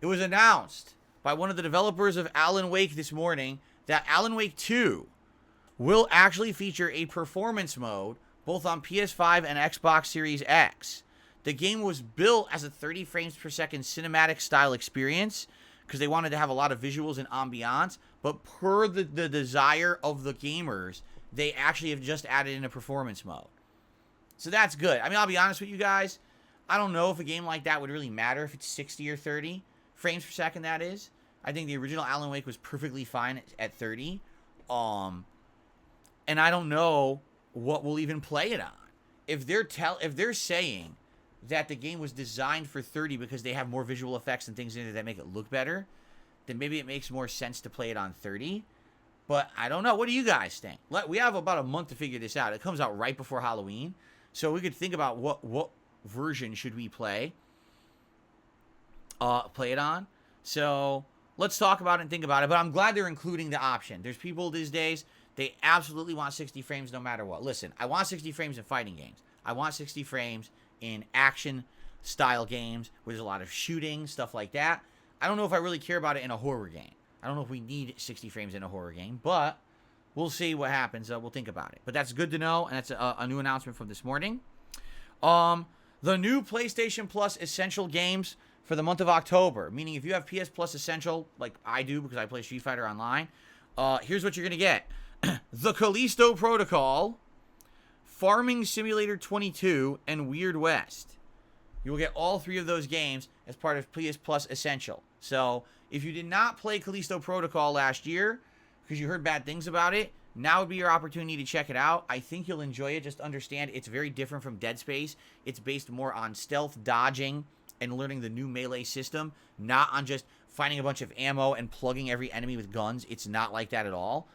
It was announced by one of the developers of Alan Wake this morning that Alan Wake 2 will actually feature a performance mode both on PS5 and Xbox Series X. The game was built as a 30 frames per second cinematic style experience because they wanted to have a lot of visuals and ambiance, but per the desire of the gamers, they actually have just added in a performance mode. So that's good. I mean, I'll be honest with you guys. I don't know if a game like that would really matter if it's 60 or 30 frames per second, that is. I think the original Alan Wake was perfectly fine at 30. And I don't know what we'll even play it on. If they're saying that the game was designed for 30 because they have more visual effects and things in it that make it look better, then maybe it makes more sense to play it on 30. But I don't know. What do you guys think? We have about a month to figure this out. It comes out right before Halloween. So we could think about what version should we play it on. So let's talk about it and think about it. But I'm glad they're including the option. There's people these days, they absolutely want 60 frames no matter what. Listen, I want 60 frames in fighting games. I want 60 frames in action-style games where there's a lot of shooting, stuff like that. I don't know if I really care about it in a horror game. I don't know if we need 60 frames in a horror game, but we'll see what happens. We'll think about it. But that's good to know, and that's a new announcement from this morning. The new PlayStation Plus Essential games for the month of October, meaning if you have PS Plus Essential, like I do because I play Street Fighter Online, here's what you're going to get. The Callisto Protocol, Farming Simulator 22, and Weird West. You will get all three of those games as part of PS Plus Essential. So if you did not play Callisto Protocol last year because you heard bad things about it, now would be your opportunity to check it out. I think you'll enjoy it. Just understand it's very different from Dead Space. It's based more on stealth, dodging, and learning the new melee system, not on just finding a bunch of ammo and plugging every enemy with guns. It's not like that at all.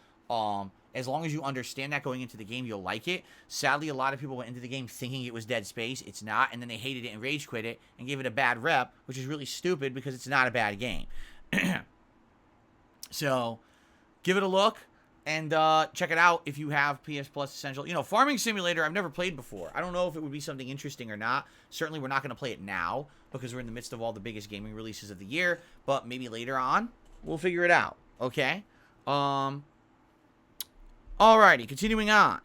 As long as you understand that going into the game, you'll like it. Sadly, a lot of people went into the game thinking it was Dead Space. It's not, and then they hated it and rage quit it and gave it a bad rep, which is really stupid because it's not a bad game. So, give it a look and check it out if you have PS Plus Essential. You know, Farming Simulator, I've never played before. I don't know if it would be something interesting or not. Certainly, we're not going to play it now because we're in the midst of all the biggest gaming releases of the year, but maybe later on, we'll figure it out, okay? Alrighty, continuing on.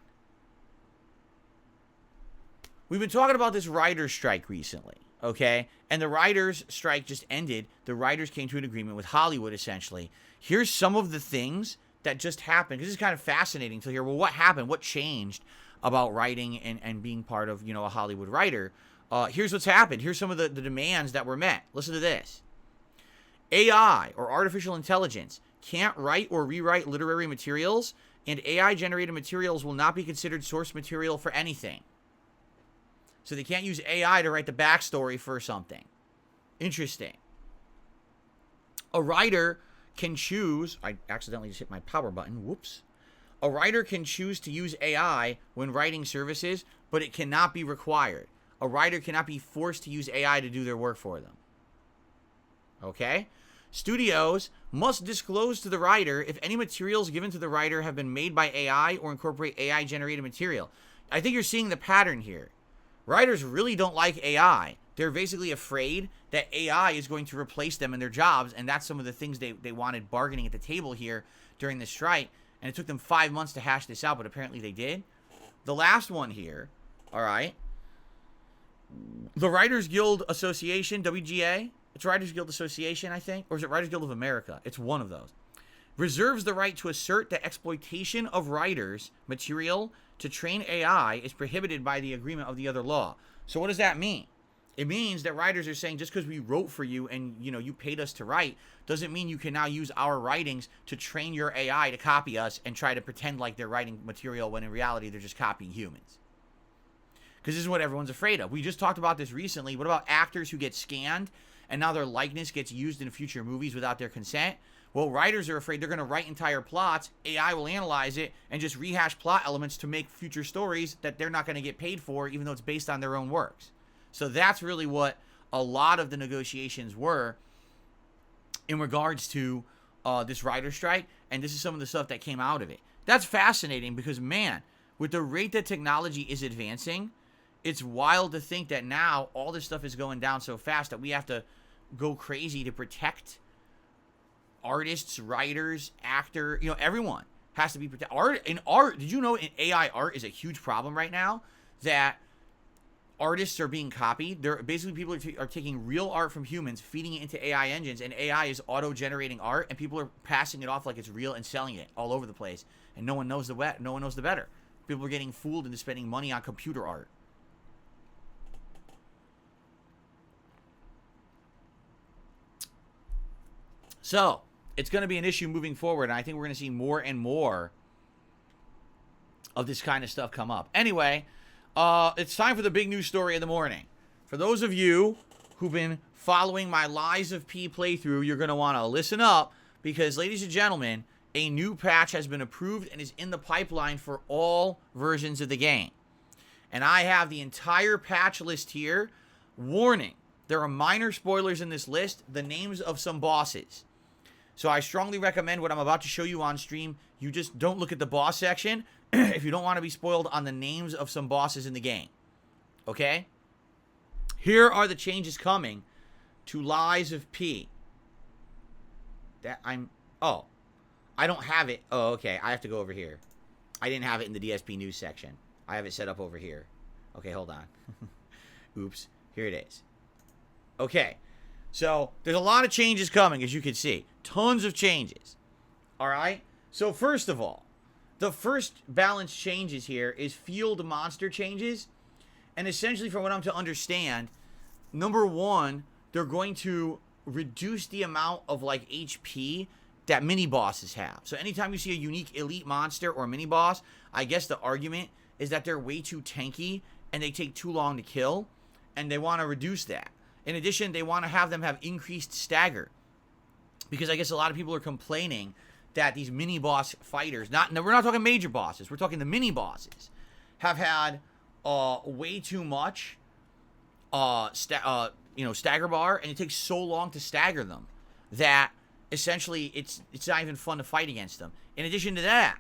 We've been talking about this writer's strike recently, okay? And the writer's strike just ended. The writers came to an agreement with Hollywood, essentially. Here's some of the things that just happened, because it's kind of fascinating to hear, well, what happened? What changed about writing and being part of, you know, a Hollywood writer? Here's what's happened. Here's some of the demands that were met. Listen to this. AI, or artificial intelligence, can't write or rewrite literary materials, and AI-generated materials will not be considered source material for anything. So they can't use AI to write the backstory for something. Interesting. A writer can choose... I accidentally just hit my power button. Whoops. A writer can choose to use AI when writing services, but it cannot be required. A writer cannot be forced to use AI to do their work for them. Okay? Studios must disclose to the writer if any materials given to the writer have been made by AI or incorporate AI-generated material. I think you're seeing the pattern here. Writers really don't like AI. They're basically afraid that AI is going to replace them in their jobs, and that's some of the things they wanted bargaining at the table here during the strike, and it took them 5 months to hash this out, but apparently they did. The last one here, all right, the Writers Guild Association, WGA, it's Writers Guild Association, I think, or is it Writers Guild of America? It's one of those. Reserves the right to assert that exploitation of writers' material to train AI is prohibited by the agreement of the other law. So what does that mean? It means that writers are saying just because we wrote for you and, you know, you paid us to write doesn't mean you can now use our writings to train your AI to copy us and try to pretend like they're writing material when in reality they're just copying humans. Because this is what everyone's afraid of. We just talked about this recently. What about actors who get scanned and now their likeness gets used in future movies without their consent? Well, writers are afraid they're going to write entire plots, AI will analyze it, and just rehash plot elements to make future stories that they're not going to get paid for, even though it's based on their own works. So that's really what a lot of the negotiations were in regards to this writer strike, and this is some of the stuff that came out of it. That's fascinating because, man, with the rate that technology is advancing, it's wild to think that now all this stuff is going down so fast that we have to go crazy to protect artists, writers, actor, everyone has to be protected. Art, did you know in AI art is a huge problem right now? That artists are being copied. They're basically, people are taking real art from humans, feeding it into AI engines, and AI is auto-generating art, and people are passing it off like it's real and selling it all over the place. And no one knows the better. People are getting fooled into spending money on computer art. So, it's going to be an issue moving forward, and I think we're going to see more and more of this kind of stuff come up. Anyway, it's time for the big news story of the morning. For those of you who've been following my Lies of P playthrough, you're going to want to listen up, because, ladies and gentlemen, a new patch has been approved and is in the pipeline for all versions of the game. And I have the entire patch list here. Warning, there are minor spoilers in this list, the names of some bosses. So I strongly recommend what I'm about to show you on stream. You just don't look at the boss section if you don't want to be spoiled on the names of some bosses in the game. Okay? Here are the changes coming to Lies of P. I don't have it. Oh, okay. I have to go over here. I didn't have it in the DSP news section. I have it set up over here. Okay, hold on. Oops. Here it is. Okay. So, there's a lot of changes coming, as you can see. Tons of changes. Alright? So, first of all, the first balance changes here is field monster changes. And essentially, from what I'm to understand, number one, they're going to reduce the amount of, HP that mini-bosses have. So, anytime you see a unique elite monster or mini-boss, I guess the argument is that they're way too tanky and they take too long to kill. And they want to reduce that. In addition, they want to have them have increased stagger. Because I guess a lot of people are complaining that these mini-boss fighters, we're not talking major bosses, we're talking the mini-bosses, have had way too much stagger bar, and it takes so long to stagger them that essentially it's not even fun to fight against them. In addition to that,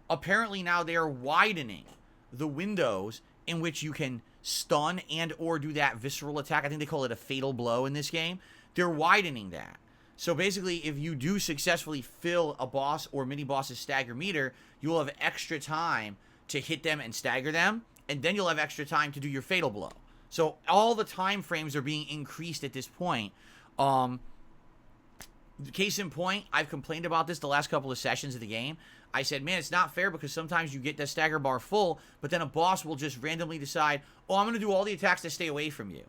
apparently now they are widening the windows in which you can stun and or do that visceral attack. I think they call it a fatal blow in this game. They're widening that. So basically, if you do successfully fill a boss or mini-boss's stagger meter, you'll have extra time to hit them and stagger them, and then you'll have extra time to do your fatal blow. So all the time frames are being increased at this point. Case in point, I've complained about this the last couple of sessions of the game. I said, man, it's not fair because sometimes you get the stagger bar full, but then a boss will just randomly decide, oh, I'm going to do all the attacks to stay away from you.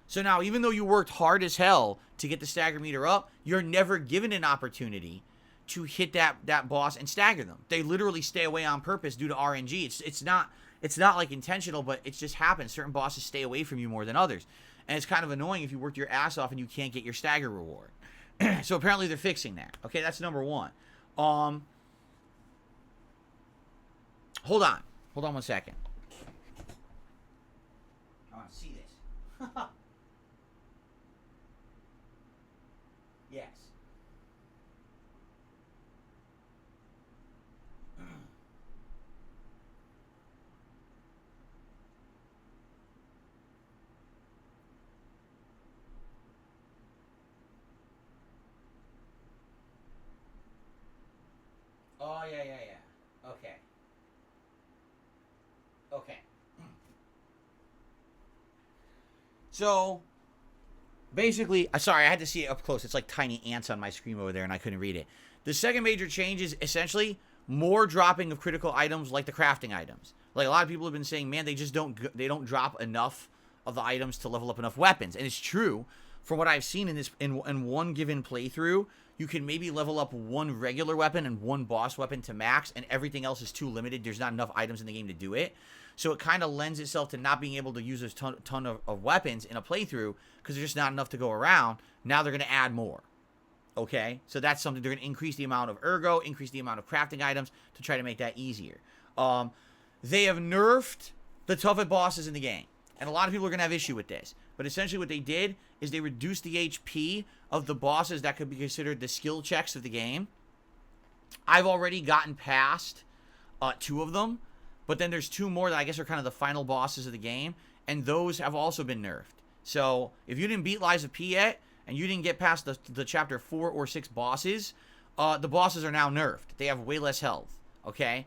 So now, even though you worked hard as hell to get the stagger meter up, you're never given an opportunity to hit that boss and stagger them. They literally stay away on purpose due to RNG. It's not like intentional, but it just happens. Certain bosses stay away from you more than others. And it's kind of annoying if you worked your ass off and you can't get your stagger reward. So apparently they're fixing that. Okay, that's number one. Hold on one second. I want to see this. Yes. Oh, yeah. Okay. Okay. So, basically, sorry, I had to see it up close. It's like tiny ants on my screen over there, and I couldn't read it. The second major change is essentially more dropping of critical items like the crafting items. Like, a lot of people have been saying, man, they don't drop enough of the items to level up enough weapons. And it's true. From what I've seen in one given playthrough, you can maybe level up one regular weapon and one boss weapon to max, and everything else is too limited. There's not enough items in the game to do it. So it kind of lends itself to not being able to use a ton of weapons in a playthrough because there's just not enough to go around. Now they're going to add more. Okay? So that's something. They're going to increase the amount of ergo, increase the amount of crafting items to try to make that easier. They have nerfed the toughest bosses in the game. And a lot of people are going to have issue with this. But essentially what they did is they reduced the HP of the bosses that could be considered the skill checks of the game. I've already gotten past 2 of them. But then there's 2 more that I guess are kind of the final bosses of the game. And those have also been nerfed. So if you didn't beat Lies of P yet, and you didn't get past the chapter 4 or 6 bosses, the bosses are now nerfed. They have way less health. Okay?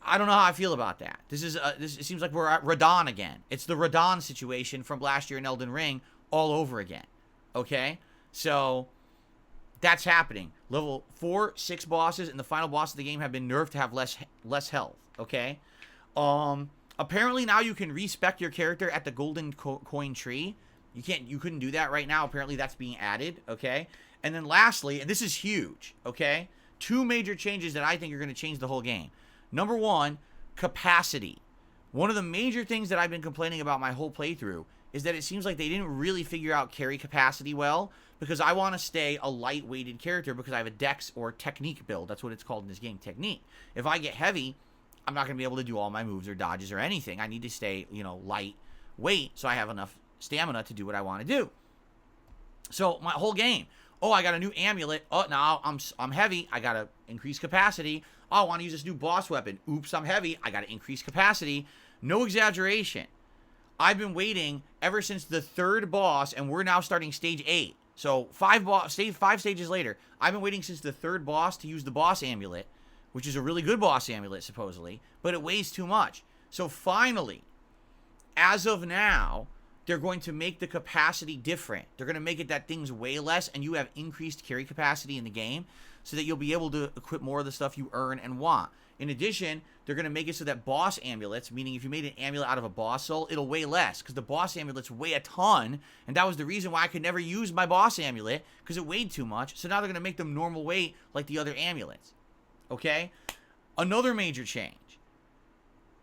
I don't know how I feel about that. It seems like we're at Radon again. It's the Radon situation from last year in Elden Ring all over again. Okay? So that's happening. Level 4, 6 bosses, and the final boss of the game have been nerfed to have less health. Okay? Apparently now you can respec your character at the golden coin tree. You couldn't do that right now. Apparently that's being added. Okay? And then lastly, and this is huge. Okay? 2 major changes that I think are going to change the whole game. Number 1, capacity. One of the major things that I've been complaining about my whole playthrough is that it seems like they didn't really figure out carry capacity well, because I want to stay a light-weighted character because I have a dex or technique build. That's what it's called in this game, technique. If I get heavy, I'm not going to be able to do all my moves or dodges or anything. I need to stay, lightweight so I have enough stamina to do what I want to do. So my whole game, I got a new amulet. Now I'm heavy. I got to increase capacity. I want to use this new boss weapon. Oops, I'm heavy. I got to increase capacity. No exaggeration. I've been waiting ever since the 3rd boss, and we're now starting stage 8. So 5 stages later, I've been waiting since the 3rd boss to use the boss amulet, which is a really good boss amulet, supposedly, but it weighs too much. So finally, as of now, they're going to make the capacity different. They're going to make it that things weigh less and you have increased carry capacity in the game so that you'll be able to equip more of the stuff you earn and want. In addition, they're going to make it so that boss amulets, meaning if you made an amulet out of a boss soul, it'll weigh less because the boss amulets weigh a ton, and that was the reason why I could never use my boss amulet because it weighed too much. So now they're going to make them normal weight like the other amulets. Okay? Another major change.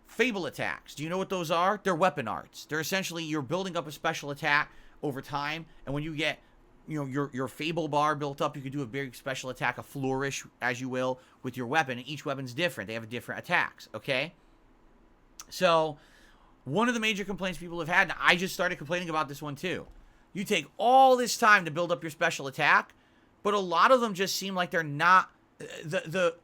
Fable attacks. Do you know what those are? They're weapon arts. They're essentially, you're building up a special attack over time, and when you get, your Fable bar built up, you can do a big special attack, a flourish, as you will, with your weapon, and each weapon's different. They have different attacks, okay? So, one of the major complaints people have had, and I just started complaining about this one too, you take all this time to build up your special attack, but a lot of them just seem like they're not, the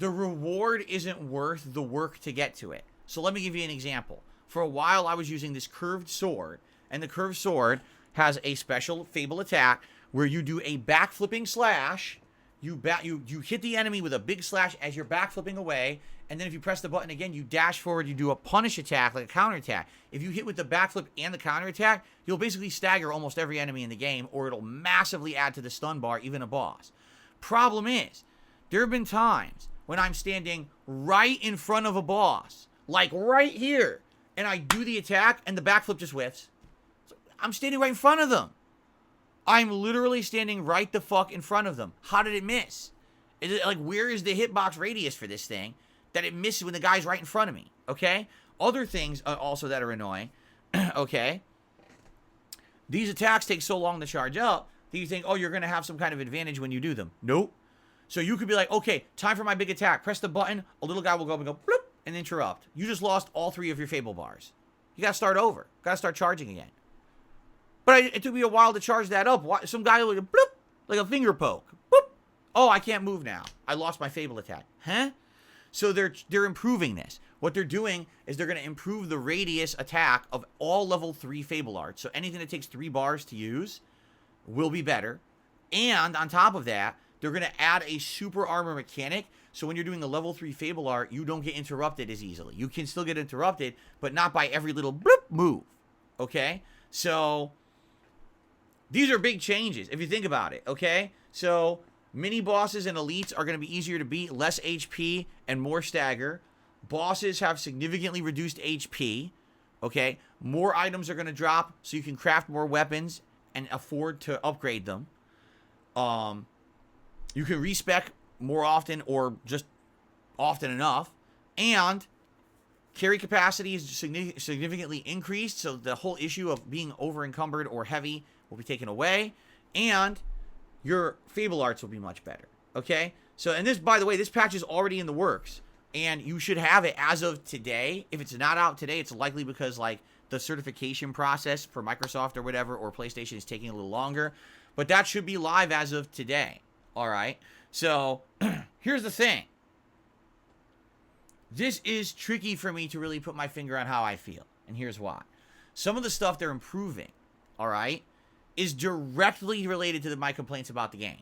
reward isn't worth the work to get to it. So let me give you an example. For a while, I was using this curved sword, and the curved sword has a special Fable attack where you do a backflipping slash. You hit the enemy with a big slash as you're backflipping away, and then if you press the button again, you dash forward, you do a punish attack, like a counter attack. If you hit with the backflip and the counter attack, you'll basically stagger almost every enemy in the game, or it'll massively add to the stun bar, even a boss. Problem is, there have been times when I'm standing right in front of a boss, like right here, and I do the attack, and the backflip just whiffs. So I'm standing right in front of them. I'm literally standing right the fuck in front of them. How did it miss? Is it like, where is the hitbox radius for this thing that it misses when the guy's right in front of me? Okay? Other things also that are annoying. Okay? These attacks take so long to charge up that you think, you're going to have some kind of advantage when you do them. Nope. So you could be like, okay, time for my big attack. Press the button. A little guy will go up and go, bloop, and interrupt. You just lost all 3 of your Fable bars. You got to start over. Got to start charging again. But it took me a while to charge that up. Some guy will go, bloop, like a finger poke. Boop. Oh, I can't move now. I lost my Fable attack. Huh? So they're improving this. What they're doing is they're going to improve the radius attack of all level 3 Fable arts. So anything that takes 3 bars to use will be better. And on top of that, they're going to add a super armor mechanic. So when you're doing the level 3 Fable art, you don't get interrupted as easily. You can still get interrupted, but not by every little bloop move. Okay? So these are big changes if you think about it. Okay? So mini bosses and elites are going to be easier to beat, less HP and more stagger. Bosses have significantly reduced HP. Okay? More items are going to drop so you can craft more weapons and afford to upgrade them. You can respec more often or just often enough. And Carry capacity is significantly increased, so the whole issue of being over-encumbered or heavy will be taken away. And your Fable Arts will be much better, okay? So, and this, by the way, this patch is already in the works. And you should have it as of today. If it's not out today, it's likely because, like, the certification process for Microsoft or whatever, or PlayStation is taking a little longer. But that should be live as of today, all right? So, here's the thing. This is tricky for me to really put my finger on how I feel. And here's why. Some of the stuff they're improving, all right, is directly related to my complaints about the game,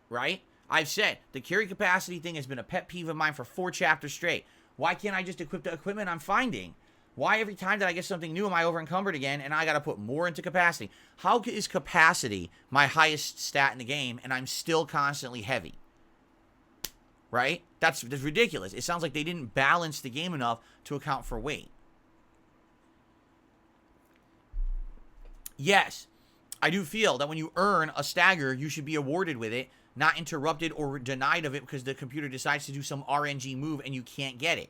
right? I've said the carry capacity thing has been a pet peeve of mine for 4 chapters straight. Why can't I just equip the equipment I'm finding? Why every time that I get something new am I over encumbered again and I got to put more into capacity? How is capacity my highest stat in the game and I'm still constantly heavy? Right? That's ridiculous. It sounds like they didn't balance the game enough to account for weight. Yes, I do feel that when you earn a stagger, you should be awarded with it, not interrupted or denied of it because the computer decides to do some RNG move and you can't get it.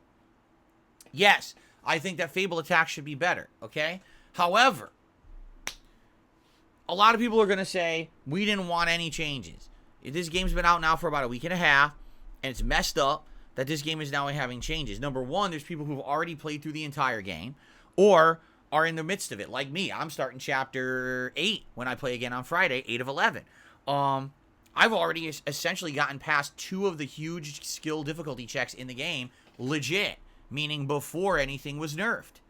Yes, I think that Fable attack should be better, okay? However, a lot of people are going to say, we didn't want any changes. This game's been out now for about a week and a half, and it's messed up that this game is now having changes. Number one, there's people who've already played through the entire game, or are in the midst of it, like me. I'm starting chapter 8 when I play again on Friday, 8 of 11. I've already essentially gotten past 2 of the huge skill difficulty checks in the game, legit, meaning before anything was nerfed.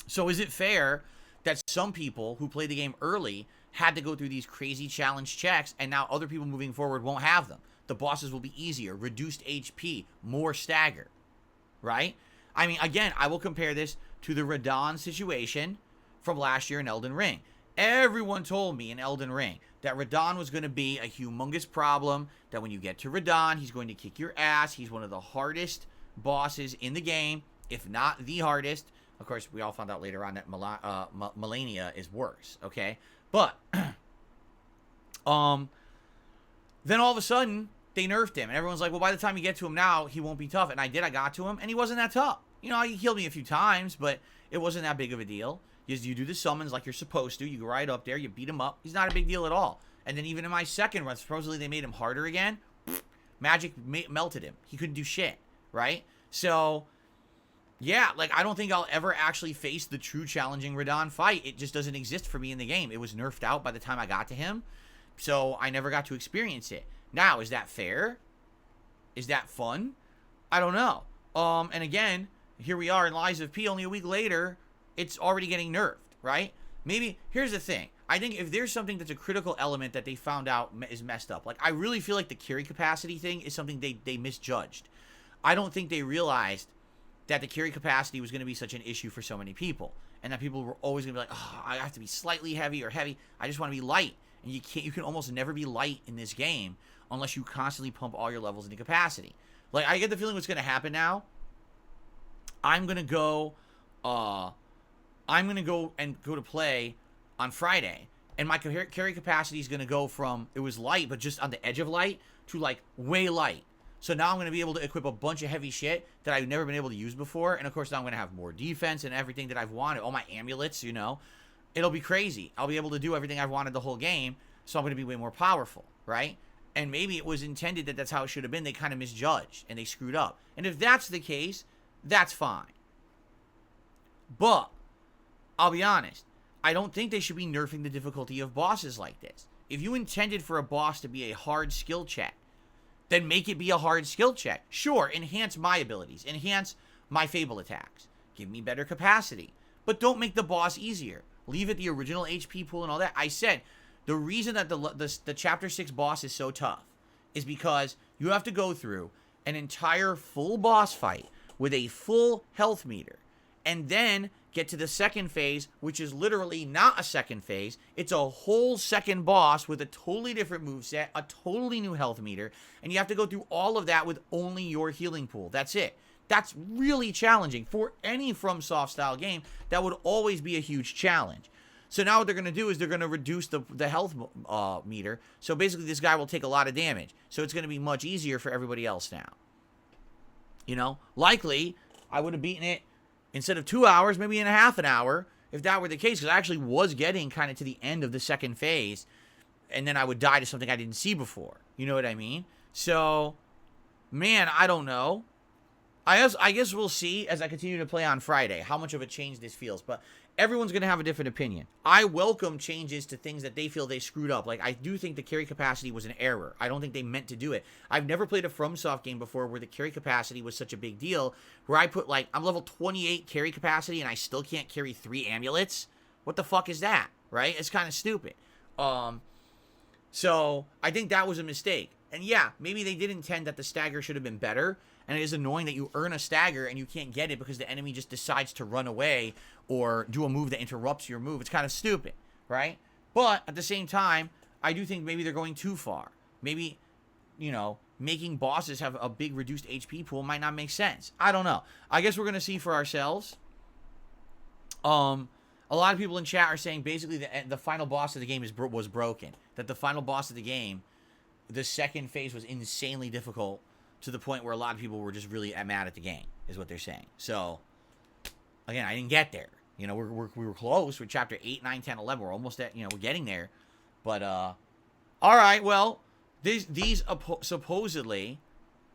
So is it fair that some people who played the game early had to go through these crazy challenge checks, and now other people moving forward won't have them? The bosses will be easier, reduced HP, more stagger, right? I mean, again, I will compare this to the Radon situation from last year in Elden Ring. Everyone told me in Elden Ring that Radon was going to be a humongous problem, that when you get to Radon, he's going to kick your ass. He's one of the hardest bosses in the game, if not the hardest. Of course, we all found out later on that Melania is worse, okay? But, then all of a sudden, they nerfed him, and everyone's like, well, by the time you get to him now, he won't be tough. And I got to him, and he wasn't that tough. You know, he killed me a few times, but it wasn't that big of a deal. You do the summons like you're supposed to. You go right up there, you beat him up. He's not a big deal at all. And then even in my second run, supposedly they made him harder again. Magic melted him. He couldn't do shit, right? So, yeah, like, I don't think I'll ever actually face the true challenging Radon fight. It just doesn't exist for me in the game. It was nerfed out by the time I got to him, so I never got to experience it. Now, is that fair? Is that fun? I don't know. And again, here we are in Lies of P, only a week later, it's already getting nerfed, right? Maybe, here's the thing. I think if there's something that's a critical element that they found out is messed up, like, I really feel like the carry capacity thing is something they misjudged. I don't think they realized that the carry capacity was going to be such an issue for so many people, and that people were always going to be like, oh, I have to be slightly heavy or heavy. I just want to be light. And you can almost never be light in this game unless you constantly pump all your levels into capacity. Like, I get the feeling what's going to happen now. I'm going to go to play on Friday, and my carry capacity is going to go from, it was light, but just on the edge of light, to, like, way light. So now I'm going to be able to equip a bunch of heavy shit that I've never been able to use before, and of course now I'm going to have more defense and everything that I've wanted, all my amulets, you know. It'll be crazy. I'll be able to do everything I've wanted the whole game, so I'm going to be way more powerful, right? And maybe it was intended that that's how it should have been. They kind of misjudged, and they screwed up. And if that's the case, that's fine. But, I'll be honest, I don't think they should be nerfing the difficulty of bosses like this. If you intended for a boss to be a hard skill check, then make it be a hard skill check. Sure, enhance my abilities, enhance my Fable attacks, give me better capacity, but don't make the boss easier. Leave it the original HP pool and all that. I said, the reason that the Chapter 6 boss is so tough is because you have to go through an entire full boss fight with a full health meter, and then get to the second phase, which is literally not a second phase. It's a whole second boss with a totally different moveset, a totally new health meter, and you have to go through all of that with only your healing pool. That's it. That's really challenging. For any FromSoft style game, that would always be a huge challenge. So now what they're going to do is they're going to reduce the health meter. So basically this guy will take a lot of damage. So it's going to be much easier for everybody else now. You know, likely, I would have beaten it instead of 2 hours, maybe in a half an hour, if that were the case, because I actually was getting kind of to the end of the second phase, and then I would die to something I didn't see before. You know what I mean? So, man, I don't know. I guess we'll see as I continue to play on Friday how much of a change this feels. But everyone's going to have a different opinion. I welcome changes to things that they feel they screwed up. Like, I do think the carry capacity was an error. I don't think they meant to do it. I've never played a FromSoft game before where the carry capacity was such a big deal, where I put, like, I'm level 28 carry capacity and I still can't carry 3 amulets. What the fuck is that, right? It's kind of stupid. So, I think that was a mistake. And yeah, maybe they did intend that the stagger should have been better. And it is annoying that you earn a stagger and you can't get it because the enemy just decides to run away or do a move that interrupts your move. It's kind of stupid, right? But at the same time, I do think maybe they're going too far. Maybe, you know, making bosses have a big reduced HP pool might not make sense. I don't know. I guess we're going to see for ourselves. A lot of people in chat are saying basically the final boss of the game was broken. That the final boss of the game, the second phase, was insanely difficult, to the point where a lot of people were just really mad at the game, is what they're saying. So, again, I didn't get there. You know, we were close with chapter 8, 9, 10, 11. We're almost at, you know, we're getting there. But, all right, well, these supposedly,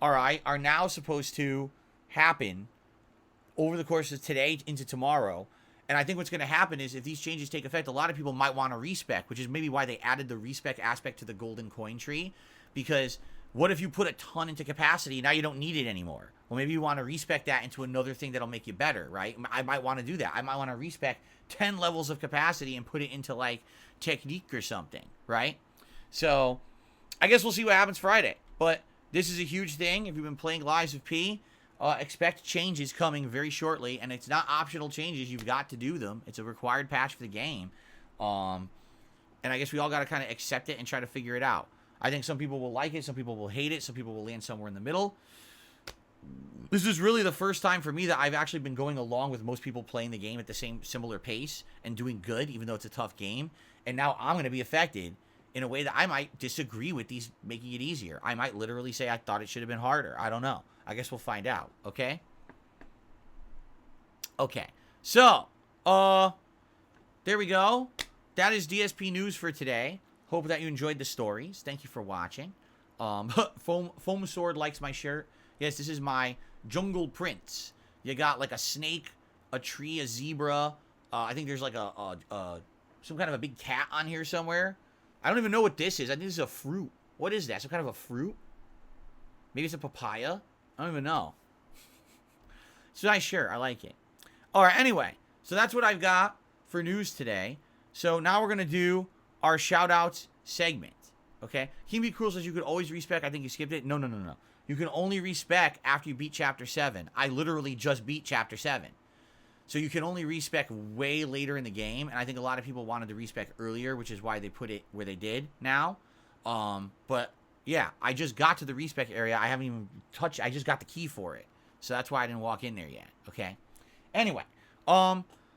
all right, are now supposed to happen over the course of today into tomorrow. And I think what's going to happen is if these changes take effect, a lot of people might want to respec, which is maybe why they added the respec aspect to the golden coin tree. Because what if you put a ton into capacity, now you don't need it anymore? Well, maybe you want to respec that into another thing that'll make you better, right? I might want to do that. I might want to respec 10 levels of capacity and put it into, like, technique or something, right? So, I guess we'll see what happens Friday. But this is a huge thing. If you've been playing Lives of P, expect changes coming very shortly. And it's not optional changes. You've got to do them. It's a required patch for the game. And I guess we all got to kind of accept it and try to figure it out. I think some people will like it, some people will hate it, some people will land somewhere in the middle. This is really the first time for me that I've actually been going along with most people playing the game at the similar pace and doing good, even though it's a tough game. And now I'm going to be affected in a way that I might disagree with these making it easier. I might literally say I thought it should have been harder. I don't know. I guess we'll find out, okay? Okay. So, there we go. That is DSP news for today. Hope that you enjoyed the stories. Thank you for watching. Foam Sword likes my shirt. Yes, this is my Jungle Prince. You got like a snake, a tree, a zebra. I think there's like some kind of a big cat on here somewhere. I don't even know what this is. I think this is a fruit. What is that? Some kind of a fruit? Maybe it's a papaya? I don't even know. It's a nice shirt. I like it. All right, anyway. So that's what I've got for news today. So now we're going to do our shout-outs segment, okay? King Be Cruel says you could always respec. I think you skipped it. No. You can only respec after you beat Chapter 7. I literally just beat Chapter 7. So you can only respec way later in the game, and I think a lot of people wanted to respec earlier, which is why they put it where they did now. But, yeah, I just got to the respec area. I haven't even touched it. I just got the key for it. So that's why I didn't walk in there yet, okay? Anyway,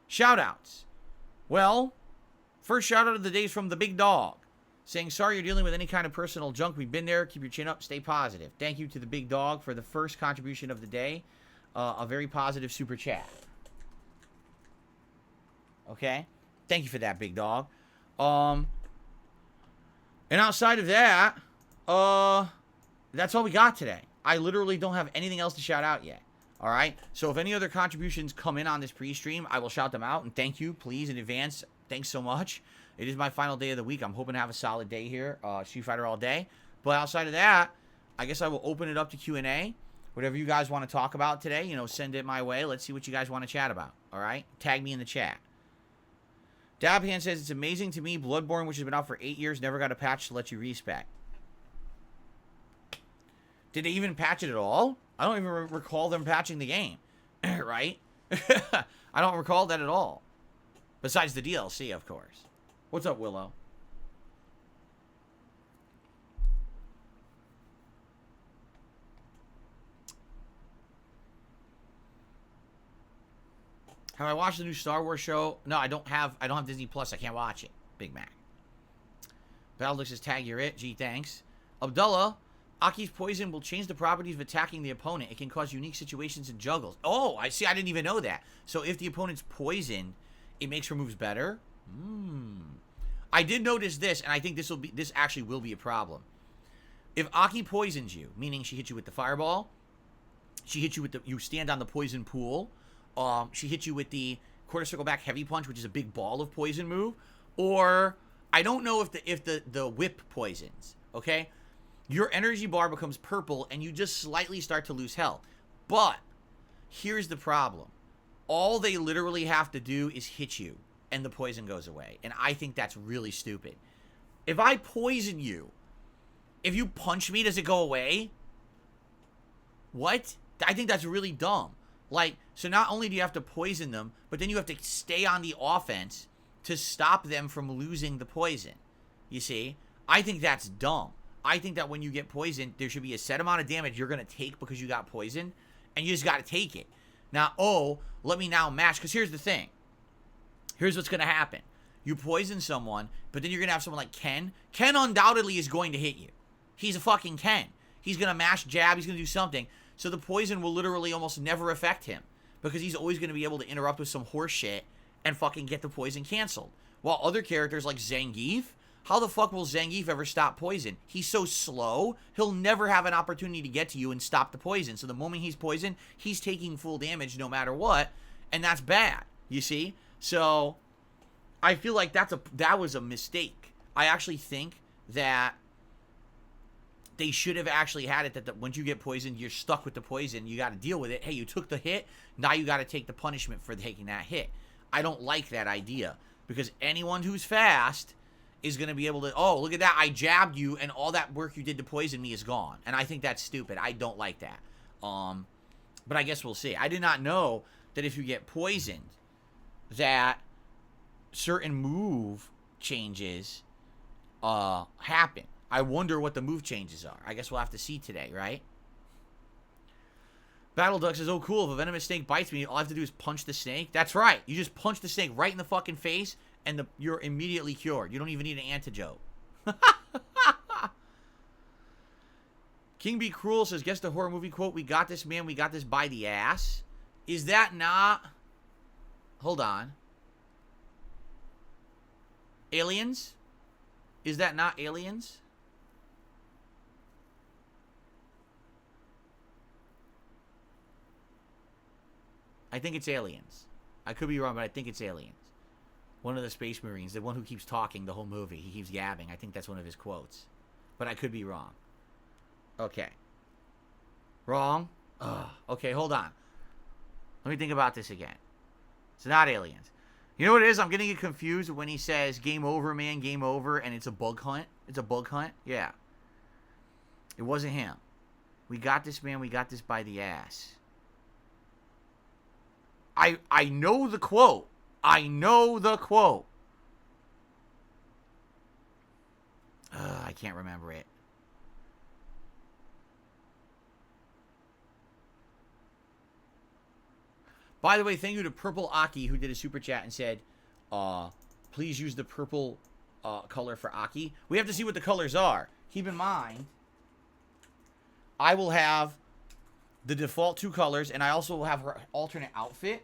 shout-outs. Well, first shout-out of the day is from the Big Dog, saying, sorry you're dealing with any kind of personal junk. We've been there. Keep your chin up. Stay positive. Thank you to the Big Dog for the first contribution of the day. A very positive super chat. Okay? Thank you for that, Big Dog. And outside of that, that's all we got today. I literally don't have anything else to shout out yet. All right? So if any other contributions come in on this pre-stream, I will shout them out. And thank you, please, in advance. Thanks so much. It is my final day of the week. I'm hoping to have a solid day here. Street Fighter all day. But outside of that, I guess I will open it up to Q&A. Whatever you guys want to talk about today, you know, send it my way. Let's see what you guys want to chat about. All right? Tag me in the chat. Dabhan says, it's amazing to me. Bloodborne, which has been out for 8 years, never got a patch to let you respec. Did they even patch it at all? I don't even recall them patching the game. Right? I don't recall that at all. Besides the DLC, of course. What's up, Willow? Have I watched the new Star Wars show? No, I don't have Disney Plus. I can't watch it. Big Mac. Battledick says, tag, you're it. Gee, thanks. Abdullah, Aki's poison will change the properties of attacking the opponent. It can cause unique situations and juggles. Oh, I see. I didn't even know that. So if the opponent's poisoned, it makes her moves better. I did notice this, and I think this actually will be a problem. If Aki poisons you, meaning she hits you with the fireball, she hits you with you stand on the poison pool, she hits you with the quarter circle back heavy punch, which is a big ball of poison move, or I don't know if the whip poisons, okay? Your energy bar becomes purple and you just slightly start to lose health. But here's the problem. All they literally have to do is hit you and the poison goes away. And I think that's really stupid. If I poison you, if you punch me, does it go away? What? I think that's really dumb. Like, so not only do you have to poison them, but then you have to stay on the offense to stop them from losing the poison. You see? I think that's dumb. I think that when you get poisoned, there should be a set amount of damage you're going to take because you got poisoned, and you just got to take it. Now, let me now match, because here's the thing. Here's what's going to happen. You poison someone, but then you're going to have someone like Ken. Ken undoubtedly is going to hit you. He's a fucking Ken. He's going to mash jab. He's going to do something. So the poison will literally almost never affect him because he's always going to be able to interrupt with some horse shit and fucking get the poison canceled. While other characters like Zangief, how the fuck will Zangief ever stop poison? He's so slow, he'll never have an opportunity to get to you and stop the poison. So the moment he's poisoned, he's taking full damage no matter what, and that's bad, you see? So I feel like that was a mistake. I actually think that they should have actually had it that once you get poisoned, you're stuck with the poison. You got to deal with it. Hey, you took the hit. Now you got to take the punishment for taking that hit. I don't like that idea because anyone who's fast is going to be able to, oh, look at that. I jabbed you and all that work you did to poison me is gone. And I think that's stupid. I don't like that. But I guess we'll see. I did not know that if you get poisoned, that certain move changes happen. I wonder what the move changes are. I guess we'll have to see today, right? Battle Duck says, oh, cool. If a venomous snake bites me, all I have to do is punch the snake. That's right. You just punch the snake right in the fucking face, and you're immediately cured. You don't even need an antidote. King Be Cruel says, guess the horror movie quote, we got this, man. We got this by the ass. Is that not... Hold on. Aliens? Is that not Aliens? I think it's Aliens. I could be wrong, but I think it's Aliens. One of the Space Marines, the one who keeps talking the whole movie. He keeps yabbing. I think that's one of his quotes. But I could be wrong. Okay. Wrong? Ugh. Okay, hold on. Let me think about this again. It's not Aliens. You know what it is? I'm getting it confused when he says, game over, man, game over, and it's a bug hunt. It's a bug hunt? Yeah. It wasn't him. We got this, man. We got this by the ass. I know the quote. I know the quote. I can't remember it. By the way, thank you to Purple Aki who did a super chat and said, please use the purple color for Aki. We have to see what the colors are. Keep in mind, I will have the default 2 colors, and I also will have her alternate outfit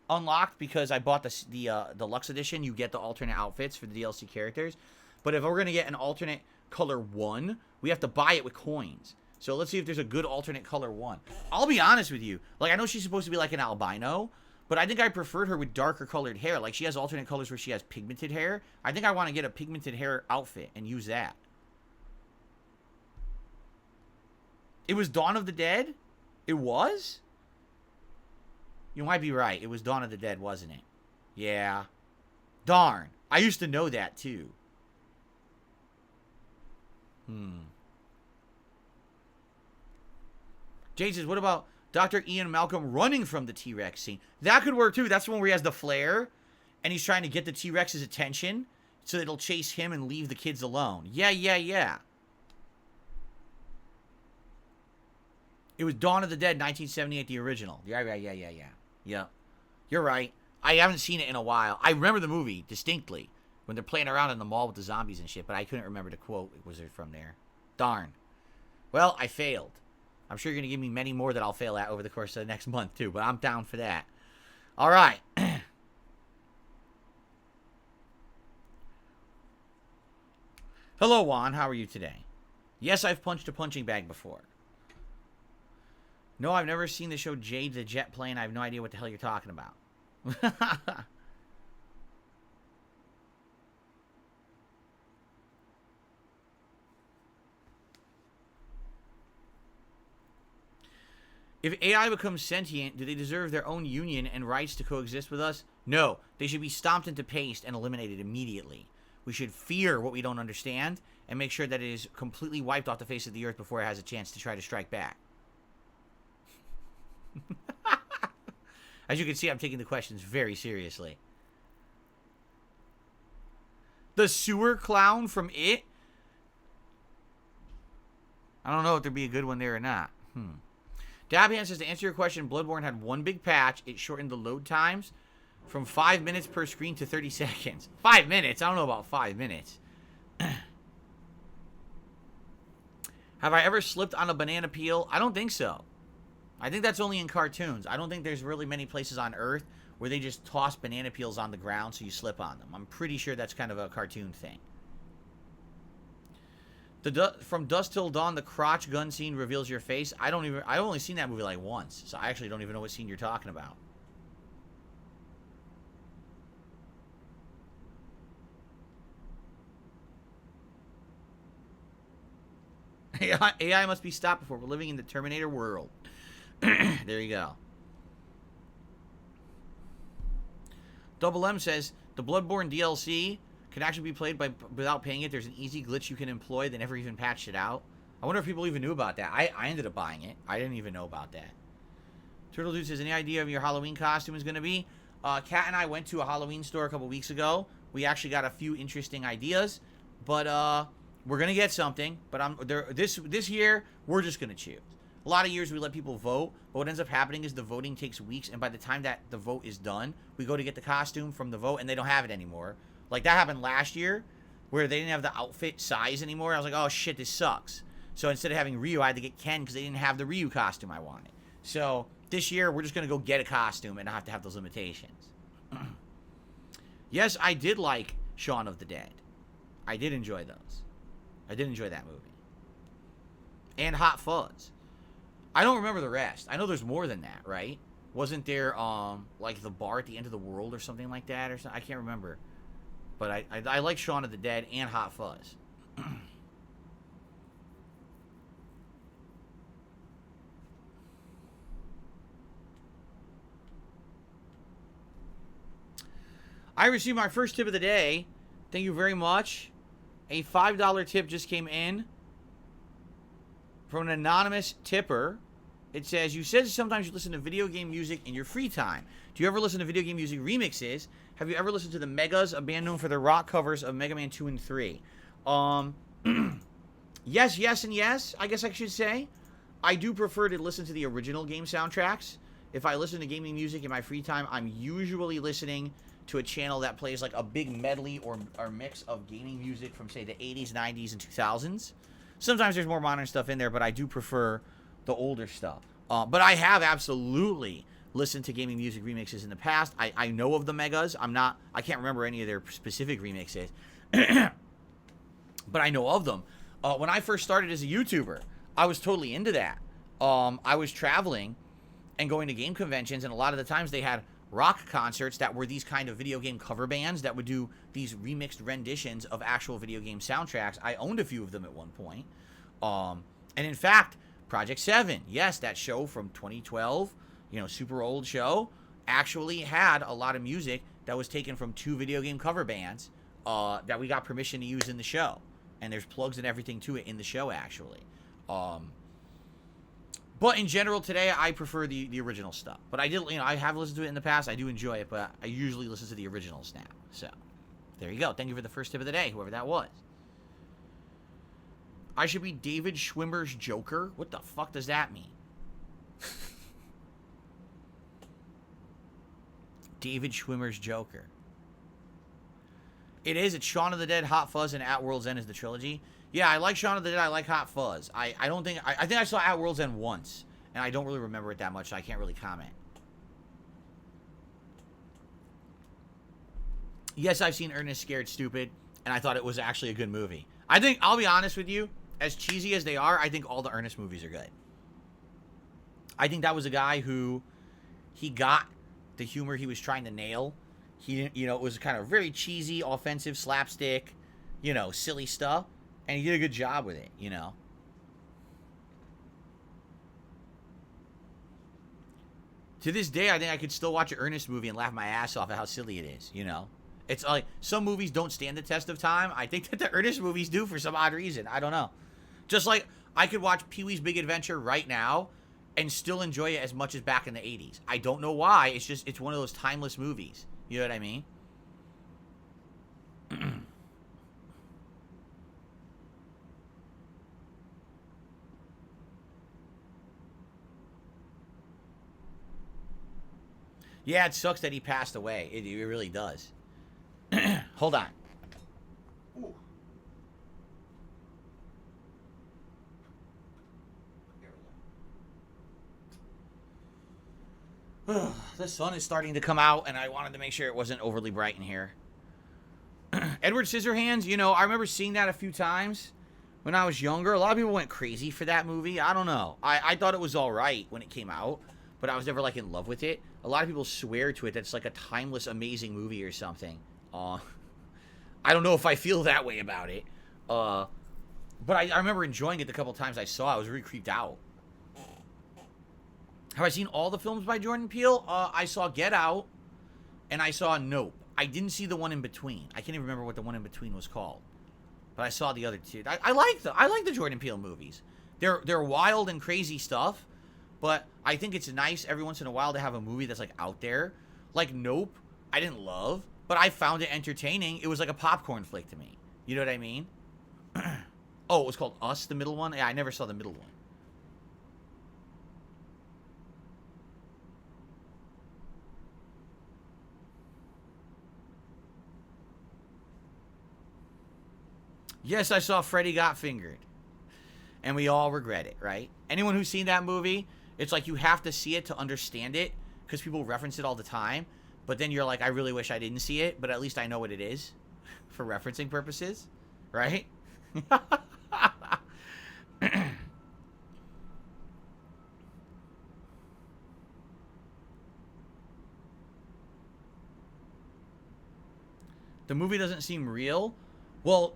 unlocked because I bought the deluxe edition. You get the alternate outfits for the DLC characters. But if we're going to get an alternate color 1, we have to buy it with coins. So let's see if there's a good alternate color 1. I'll be honest with you. Like, I know she's supposed to be like an albino, but I think I preferred her with darker colored hair. Like, she has alternate colors where she has pigmented hair. I think I want to get a pigmented hair outfit and use that. It was Dawn of the Dead? It was? You might be right. It was Dawn of the Dead, wasn't it? Yeah. Darn. I used to know that, too. Jade says, what about Dr. Ian Malcolm running from the T-Rex scene? That could work, too. That's the one where he has the flare, and he's trying to get the T-Rex's attention so that it'll chase him and leave the kids alone. Yeah. It was Dawn of the Dead, 1978, the original. Yeah. You're right. I haven't seen it in a while. I remember the movie distinctly when they're playing around in the mall with the zombies and shit, but I couldn't remember the quote. Was it from there? Darn. Well, I failed. I'm sure you're going to give me many more that I'll fail at over the course of the next month, too. But I'm down for that. All right. Hello, Juan. How are you today? Yes, I've punched a punching bag before. No, I've never seen the show Jade the Jet Plane. I have no idea what the hell you're talking about. If AI becomes sentient, do they deserve their own union and rights to coexist with us? No. They should be stomped into paste and eliminated immediately. We should fear what we don't understand and make sure that it is completely wiped off the face of the earth before it has a chance to try to strike back. As you can see, I'm taking the questions very seriously. The sewer clown from It? I don't know if there'd be a good one there or not. Dabhan says, to answer your question, Bloodborne had one big patch. It shortened the load times from 5 minutes per screen to 30 seconds. 5 minutes? I don't know about 5 minutes. Have I ever slipped on a banana peel? I don't think so. I think that's only in cartoons. I don't think there's really many places on Earth where they just toss banana peels on the ground so you slip on them. I'm pretty sure that's kind of a cartoon thing. From Dusk Till Dawn, the crotch gun scene reveals your face. I've only seen that movie like once, so I actually don't even know what scene you're talking about. AI must be stopped before we're living in the Terminator world. There you go. Double M says, the Bloodborne DLC can actually be played without paying it. There's an easy glitch you can employ. They never even patched it out. I wonder if people even knew about that. I ended up buying it. I didn't even know about that. Turtle Dude says, any idea of your Halloween costume is going to be? Kat and I went to a Halloween store a couple weeks ago. We actually got a few interesting ideas. But we're going to get something. But this year, we're just going to choose. A lot of years we let people vote, but what ends up happening is the voting takes weeks, and by the time that the vote is done, we go to get the costume from the vote, and they don't have it anymore. Like, that happened last year, where they didn't have the outfit size anymore. I was like, oh, shit, this sucks. So instead of having Ryu, I had to get Ken, because they didn't have the Ryu costume I wanted. So this year, we're just going to go get a costume and not have to have those limitations. Yes, I did like Shaun of the Dead. I did enjoy those. I did enjoy that movie. And Hot Fuzz. I don't remember the rest. I know there's more than that, right? Wasn't there, like, the bar at the end of the world or something like that? Or something? I can't remember. But I like Shaun of the Dead and Hot Fuzz. I received my first tip of the day. Thank you very much. A $5 tip just came in from an anonymous tipper. It says, you said sometimes you listen to video game music in your free time. Do you ever listen to video game music remixes? Have you ever listened to the Megas, a band known for their rock covers of Mega Man 2 and 3? Yes, yes, and yes, I guess I should say. I do prefer to listen to the original game soundtracks. If I listen to gaming music in my free time, I'm usually listening to a channel that plays like a big medley or mix of gaming music from, say, the 80s, 90s, and 2000s. Sometimes there's more modern stuff in there, but I do prefer the older stuff. But I have absolutely listened to gaming music remixes in the past. I know of the Megas. I can't remember any of their specific remixes. But I know of them. When I first started as a YouTuber, I was totally into that. I was traveling and going to game conventions, and a lot of the times they had rock concerts that were these kind of video game cover bands that would do these remixed renditions of actual video game soundtracks. I owned a few of them at one point. And in fact, Project 7, yes, that show from 2012, super old show, actually had a lot of music that was taken from 2 video game cover bands that we got permission to use in the show. And there's plugs and everything to it in the show, actually. But in general, today, I prefer the original stuff. But I have listened to it in the past. I do enjoy it, but I usually listen to the originals now. So, there you go. Thank you for the first tip of the day, whoever that was. I should be David Schwimmer's Joker? What the fuck does that mean? David Schwimmer's Joker. It is. It's Shaun of the Dead, Hot Fuzz, and At World's End is the trilogy. Yeah, I like Shaun of the Dead. I like Hot Fuzz. I don't think... I think I saw At World's End once, and I don't really remember it that much, so I can't really comment. Yes, I've seen Ernest Scared Stupid, and I thought it was actually a good movie. I think, I'll be honest with you, as cheesy as they are, I think all the Ernest movies are good. I think that was a guy who, he got the humor he was trying to nail. He didn't, you know, it was kind of very cheesy, offensive, slapstick, you know, silly stuff. And he did a good job with it, you know. To this day, I think I could still watch an Ernest movie and laugh my ass off at how silly it is, you know. It's like, some movies don't stand the test of time. I think that the Ernest movies do for some odd reason. I don't know. Just like, I could watch Pee-wee's Big Adventure right now and still enjoy it as much as back in the 80s. I don't know why. It's just, it's one of those timeless movies. You know what I mean? Yeah, it sucks that he passed away. It really does. Hold on. Ooh. The sun is starting to come out, and I wanted to make sure it wasn't overly bright in here. Edward Scissorhands, you know, I remember seeing that a few times when I was younger. A lot of people went crazy for that movie. I don't know. I thought it was all right when it came out, but I was never, like, in love with it. A lot of people swear to it that it's, like, a timeless, amazing movie or something. I don't know if I feel that way about it. But I remember enjoying it the couple times I saw it. I was really creeped out. Have I seen all the films by Jordan Peele? I saw Get Out, and I saw Nope. I didn't see the one in between. I can't even remember what the one in between was called. But I saw the other two. I like the Jordan Peele movies. They're wild and crazy stuff, but I think it's nice every once in a while to have a movie that's, like, out there. Like Nope, I didn't love, but I found it entertaining. It was like a popcorn flick to me. You know what I mean? Oh, it was called Us, the middle one? Yeah, I never saw the middle one. Yes, I saw Freddy Got Fingered. And we all regret it, right? Anyone who's seen that movie, it's like you have to see it to understand it, because people reference it all the time. But then you're like, I really wish I didn't see it, but at least I know what it is for referencing purposes, right? The movie doesn't seem real. Well,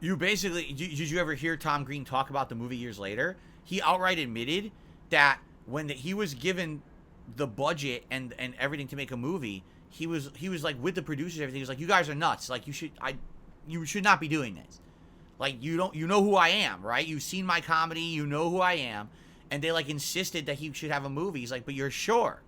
you basically, did you ever hear Tom Green talk about the movie years later? He outright admitted that when he was given the budget and everything to make a movie, he was like with the producers and everything. He was like, you guys are nuts. Like, you should not be doing this. Like, you know who I am, right? You've seen my comedy, you know who I am. And they, like, insisted that he should have a movie. He's like, but you're sure?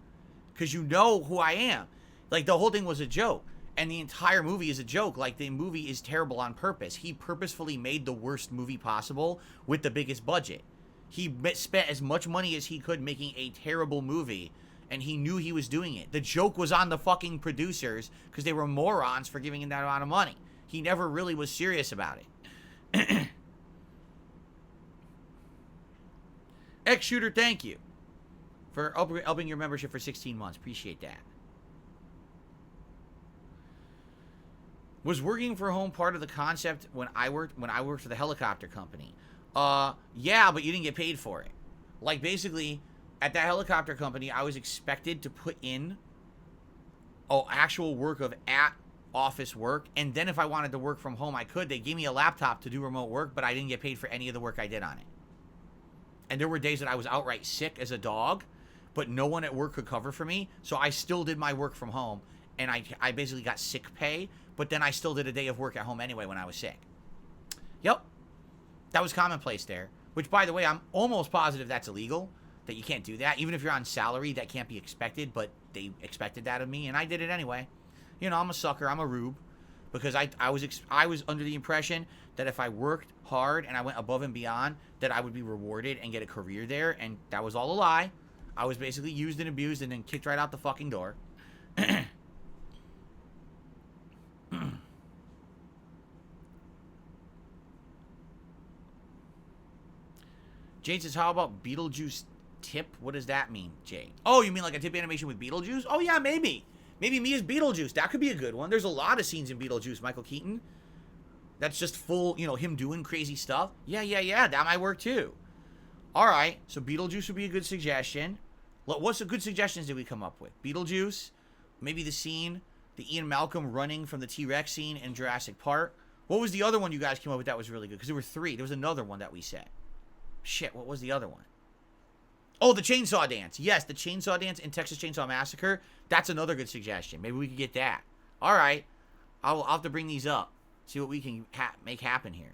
Because you know who I am. Like, the whole thing was a joke. And the entire movie is a joke. Like, the movie is terrible on purpose. He purposefully made the worst movie possible with the biggest budget. He spent as much money as he could making a terrible movie, and he knew he was doing it. The joke was on the fucking producers because they were morons for giving him that amount of money. He never really was serious about it. X-Shooter, thank you for upping your membership for 16 months. Appreciate that. Was working from home part of the concept when I worked for the helicopter company? Yeah, but you didn't get paid for it. Like, basically, at that helicopter company, I was expected to put in actual work of at-office work, and then if I wanted to work from home, I could. They gave me a laptop to do remote work, but I didn't get paid for any of the work I did on it. And there were days that I was outright sick as a dog, but no one at work could cover for me, so I still did my work from home, and I basically got sick pay, but then I still did a day of work at home anyway when I was sick. Yep. That was commonplace there. Which, by the way, I'm almost positive that's illegal. That you can't do that. Even if you're on salary, that can't be expected. But they expected that of me, and I did it anyway. You know, I'm a sucker. I'm a rube. Because I was under the impression that if I worked hard and I went above and beyond, that I would be rewarded and get a career there. And that was all a lie. I was basically used and abused and then kicked right out the fucking door. Jade says, how about Beetlejuice tip? What does that mean, Jade? Oh, you mean like a tip animation with Beetlejuice? Oh, yeah, maybe. Maybe me as Beetlejuice. That could be a good one. There's a lot of scenes in Beetlejuice, Michael Keaton. That's just full, you know, him doing crazy stuff. Yeah. That might work, too. All right. So Beetlejuice would be a good suggestion. What's the good suggestions did we come up with? Beetlejuice. Maybe the scene. The Ian Malcolm running from the T-Rex scene in Jurassic Park. What was the other one you guys came up with that was really good? Because there were 3. There was another one that we said. Shit, what was the other one? Oh, the chainsaw dance. Yes, the chainsaw dance in Texas Chainsaw Massacre. That's another good suggestion. Maybe we could get that. All right. I'll have to bring these up. See what we can make happen here.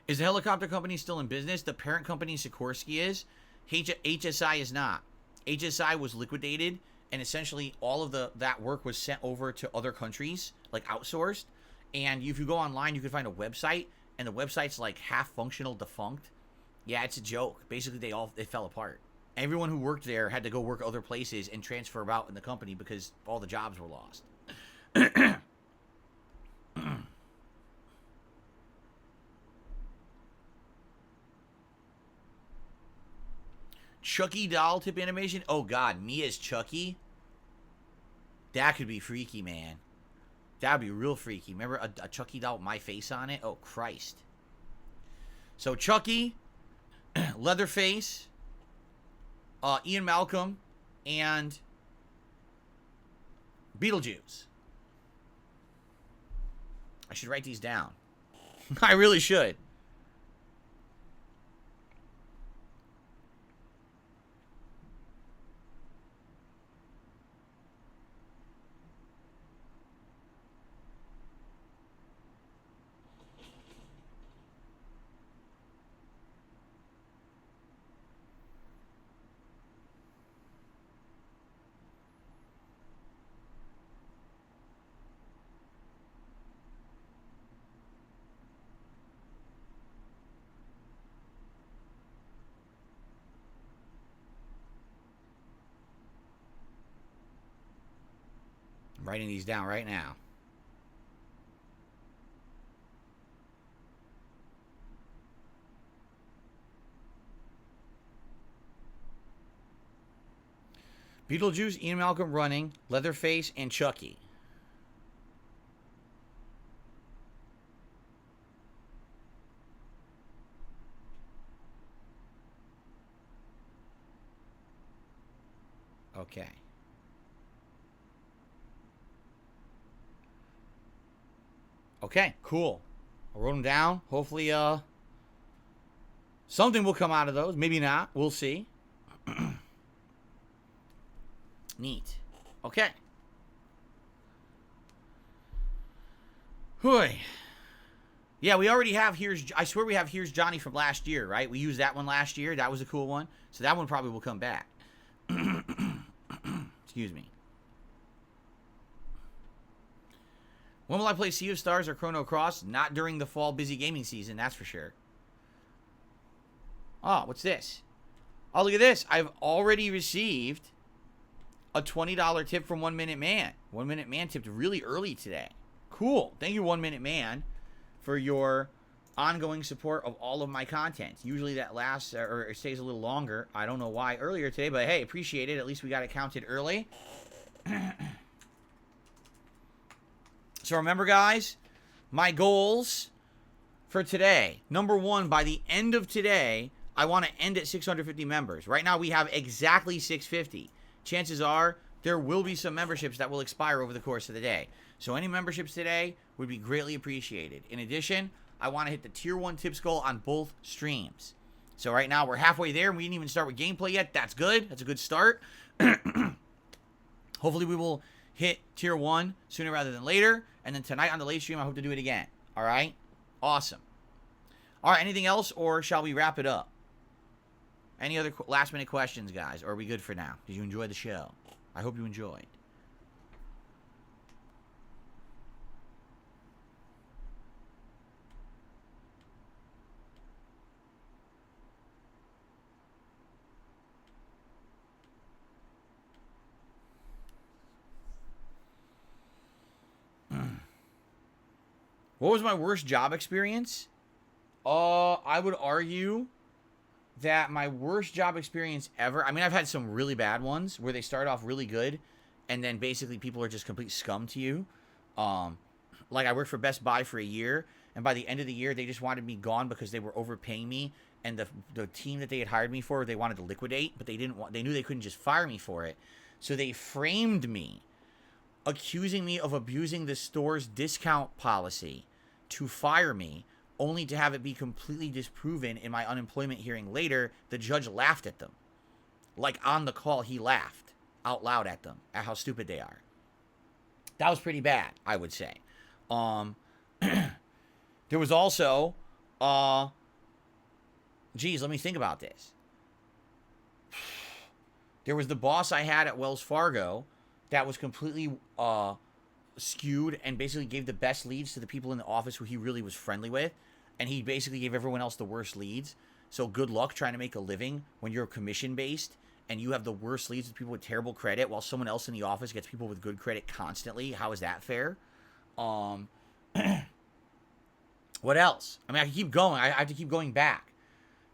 Is the helicopter company still in business? The parent company, Sikorsky, is. HSI is not. HSI was liquidated, and essentially all of that work was sent over to other countries, like outsourced. And if you go online, you can find a website, and the website's like half functional, defunct. Yeah, it's a joke. Basically, they fell apart. Everyone who worked there had to go work other places and transfer about in the company because all the jobs were lost. Chucky doll tip animation? Oh, God. Me as Chucky? That could be freaky, man. That would be real freaky. Remember a Chucky doll with my face on it? Oh, Christ. So, Chucky, Leatherface, Ian Malcolm, and Beetlejuice. I should write these down. I really should. I'm writing these down right now. Beetlejuice, Ian Malcolm running, Leatherface, and Chucky. Okay. Okay, cool. I wrote them down. Hopefully, something will come out of those. Maybe not. We'll see. Neat. Okay. Hooey. Yeah, we already have I swear we have Here's Johnny from last year, right? We used that one last year. That was a cool one. So that one probably will come back. Excuse me. When will I play Sea of Stars or Chrono Cross? Not during the fall busy gaming season, that's for sure. Oh, what's this? Oh, look at this. I've already received a $20 tip from 1 Minute Man. 1 Minute Man tipped really early today. Cool. Thank you, 1 Minute Man, for your ongoing support of all of my content. Usually that lasts or it stays a little longer. I don't know why earlier today, but hey, appreciate it. At least we got it counted early. So remember, guys, my goals for today. Number 1, by the end of today, I want to end at 650 members. Right now, we have exactly 650. Chances are there will be some memberships that will expire over the course of the day. So any memberships today would be greatly appreciated. In addition, I want to hit the Tier 1 tips goal on both streams. So right now, we're halfway there, and we didn't even start with gameplay yet. That's good. That's a good start. Hopefully, we will hit Tier 1 sooner rather than later. And then tonight on the late stream, I hope to do it again. All right? Awesome. All right, anything else, or shall we wrap it up? Any other last-minute questions, guys? Or are we good for now? Did you enjoy the show? I hope you enjoyed. What was my worst job experience? I would argue that my worst job experience ever, I mean, I've had some really bad ones where they start off really good and then basically people are just complete scum to you. Like I worked for Best Buy for a year, and by the end of the year, they just wanted me gone because they were overpaying me, and the team that they had hired me for, they wanted to liquidate, but they knew they couldn't just fire me for it. So they framed me, accusing me of abusing the store's discount policy to fire me, only to have it be completely disproven in my unemployment hearing later. The judge laughed at them. Like on the call, he laughed out loud at them, at how stupid they are. That was pretty bad, I would say. There was also, geez, let me think about this. There was the boss I had at Wells Fargo that was completely skewed and basically gave the best leads to the people in the office who he really was friendly with. And he basically gave everyone else the worst leads. So good luck trying to make a living when you're commission-based and you have the worst leads with people with terrible credit while someone else in the office gets people with good credit constantly. How is that fair? What else? I mean, I can keep going. I have to keep going back.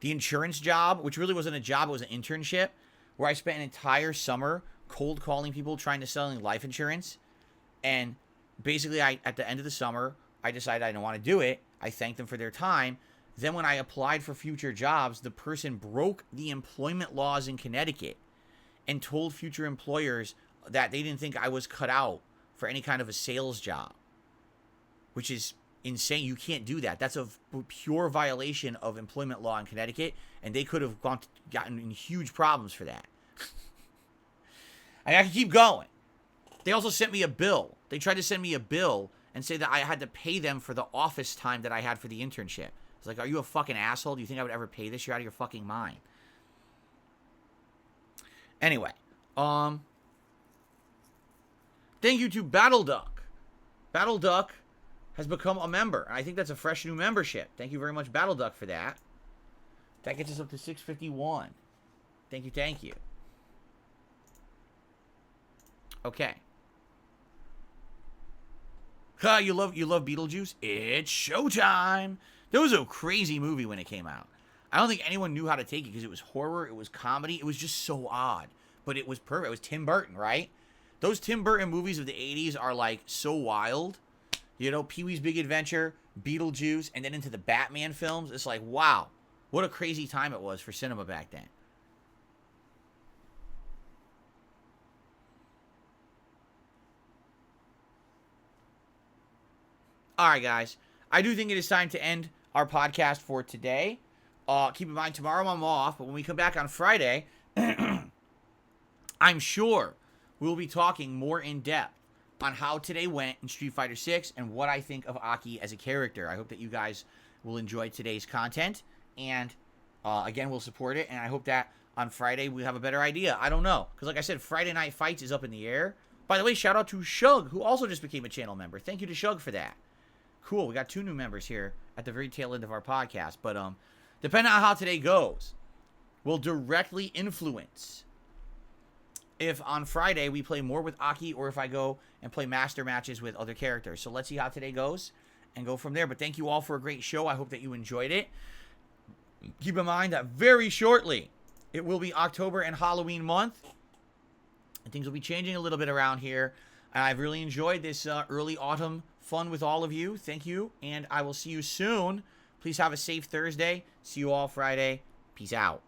The insurance job, which really wasn't a job, it was an internship, where I spent an entire summer cold calling people trying to sell life insurance. And basically, at the end of the summer, I decided I didn't want to do it. I thanked them for their time. Then when I applied for future jobs, the person broke the employment laws in Connecticut and told future employers that they didn't think I was cut out for any kind of a sales job, which is insane. You can't do that. That's a pure violation of employment law in Connecticut, and they could have gotten in huge problems for that. I can keep going. They also sent me a bill. They tried to send me a bill and say that I had to pay them for the office time that I had for the internship. It's like, are you a fucking asshole? Do you think I would ever pay this? You're out of your fucking mind. Anyway, thank you to Battle Duck. Battle Duck has become a member. I think that's a fresh new membership. Thank you very much, Battle Duck, for that. That gets us up to 651. Thank you, thank you. Okay. You love Beetlejuice? It's showtime. That was a crazy movie when it came out. I don't think anyone knew how to take it because it was horror, it was comedy, it was just so odd. But it was perfect. It was Tim Burton, right? Those Tim Burton movies of the 80s are like so wild. You know, Pee-wee's Big Adventure, Beetlejuice, and then into the Batman films. It's like, wow, what a crazy time it was for cinema back then. All right, guys. I do think it is time to end our podcast for today. Keep in mind, tomorrow I'm off, but when we come back on Friday, I'm sure we'll be talking more in depth on how today went in Street Fighter 6 and what I think of A.K.I as a character. I hope that you guys will enjoy today's content, and again, we'll support it, and I hope that on Friday we have a better idea. I don't know, because like I said, Friday Night Fights is up in the air. By the way, shout out to Shug, who also just became a channel member. Thank you to Shug for that. Cool, we got 2 new members here at the very tail end of our podcast. But depending on how today goes, will directly influence if on Friday we play more with A.K.I or if I go and play master matches with other characters. So let's see how today goes and go from there. But thank you all for a great show. I hope that you enjoyed it. Keep in mind that very shortly it will be October and Halloween month, and things will be changing a little bit around here. I've really enjoyed this early autumn fun with all of you. Thank you, and I will see you soon. Please have a safe Thursday. See you all Friday. Peace out.